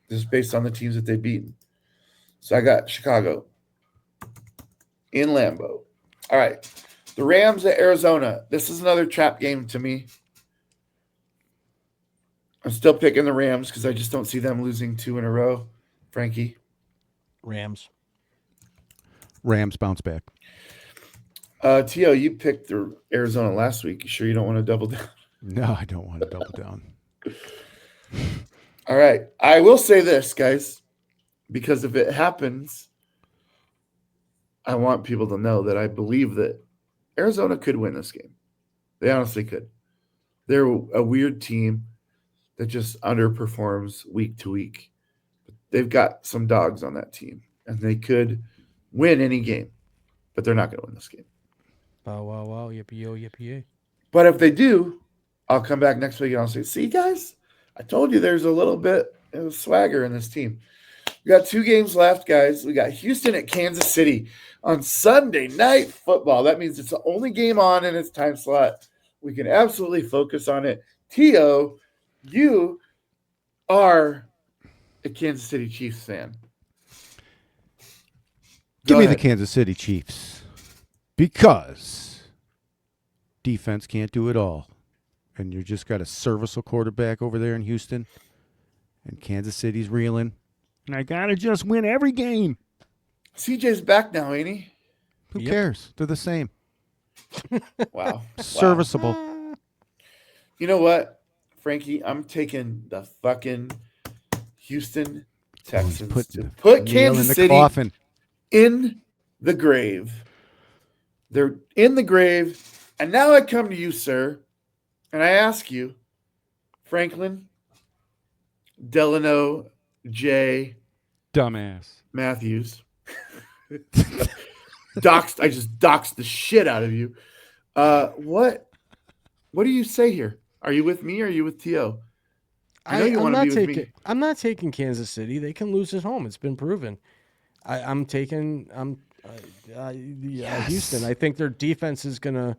Just based on the teams that they've beaten. So I got Chicago in Lambeau. All right. The Rams at Arizona. This is another trap game to me. I'm still picking the Rams because I just don't see them losing 2 in a row. Frankie? Rams. Rams bounce back. T.O., you picked the Arizona last week. You sure you don't want to double down? No, I don't want to double down. All right. I will say this, guys, because if it happens, I want people to know that I believe that Arizona could win this game. They honestly could. They're a weird team that just underperforms week to week. They've got some dogs on that team, and they could win any game, but they're not going to win this game. Bow, wow, wow, yippee-yo, yippee-yay. But if they do, I'll come back next week and I'll say, see, guys, I told you there's a little bit of swagger in this team. We got 2 games left, guys. We got Houston at Kansas City on Sunday Night Football. That means it's the only game on in its time slot. We can absolutely focus on it. T.O., you are a Kansas City Chiefs fan. Give Go me ahead. the Kansas City Chiefs because defense can't do it all. And you just got a serviceable quarterback over there in Houston, and Kansas City's reeling. And I gotta just win every game. CJ's back now, ain't he? Who Yep. cares? They're the same. Wow. Serviceable. You know what, Frankie? I'm taking the fucking Houston Texans putting to the put nail Kansas in the City coffin. in the grave. They're in the grave. And now I come to you, sir, and I ask you, Franklin Delano J. Dumbass. Matthews. I just doxed the shit out of you. What do you say here? Are you with me or are you with T.O.? I know you I'm want to not be with taking. me. I'm not taking Kansas City. They can lose at home. It's been proven. I'm taking. Houston. I think their defense is gonna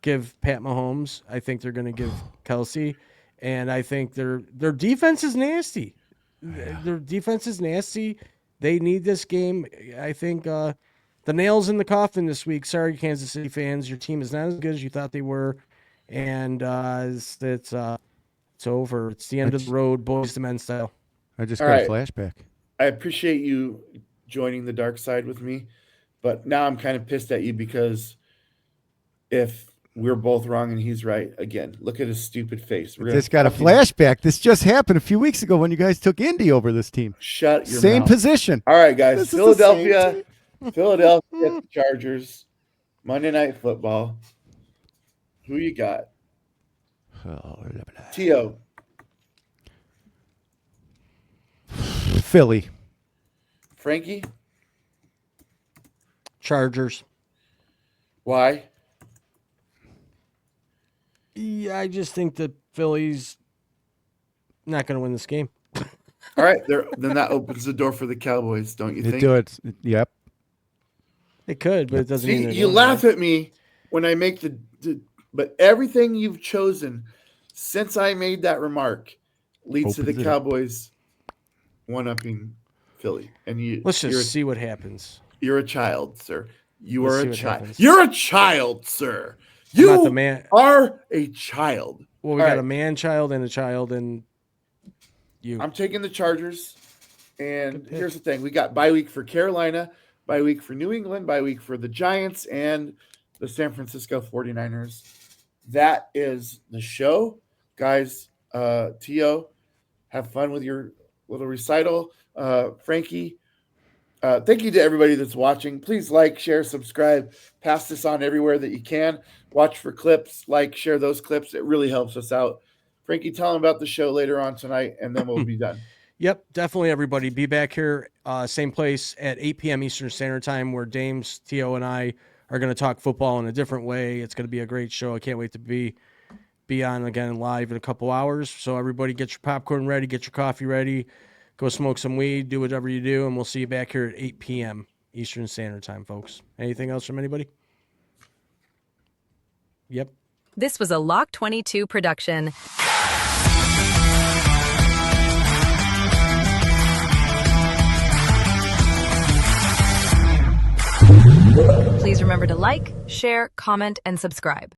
give Pat Mahomes. I think they're gonna give Kelsey, and I think their defense is nasty. Their defense is nasty. They need this game. I think the nail's in the coffin this week. Sorry, Kansas City fans. Your team is not as good as you thought they were, and it's over. It's the end of the road, boys to men style. I just All got right. a flashback. I appreciate you joining the dark side with me, but now I'm kind of pissed at you because if we're both wrong and he's right, again, look at his stupid face. We're Just got a fucking flashback. This just happened a few weeks ago when you guys took Indy over this team. Shut your Same mouth. position. All right, guys. This is the same Philadelphia Chargers, Monday Night Football. Who you got? T.O. Philly. Frankie? Chargers. Why? Yeah, I just think that Philly's not going to win this game. All right, then that opens the door for the Cowboys, don't you It think? does. Yep. It could, but it doesn't mean See, they're you going laugh to. at me when I make but everything you've chosen since I made that remark leads to the Opens it up. Cowboys one-upping Philly. And Let's just see what happens. you're a child, sir. You Let's are see a what child. happens. You're a child, sir. I'm not You the man. are a child. Well, we All got right. a man-child and a child, and you. I'm taking the Chargers. And Good pick. here's the thing. We got bye week for Carolina, bye week for New England, bye week for the Giants, and the San Francisco 49ers. That is the show. Guys, T.O., have fun with your little recital. Frankie, thank you to everybody that's watching. Please like, share, subscribe. Pass this on everywhere that you can. Watch for clips. Like, share those clips. It really helps us out. Frankie, tell them about the show later on tonight, and then we'll be done. Yep, definitely, everybody. Be back here, same place at 8 p.m. Eastern Standard Time, where Dames, T.O., and I are going to talk football in a different way. It's going to be a great show. I can't wait to be on again live in a couple hours. So everybody get your popcorn ready, get your coffee ready, go smoke some weed, do whatever you do, and we'll see you back here at 8 p.m. Eastern Standard Time, folks. Anything else from anybody? Yep. This was a Loch 22 production. Please remember to like, share, comment, and subscribe.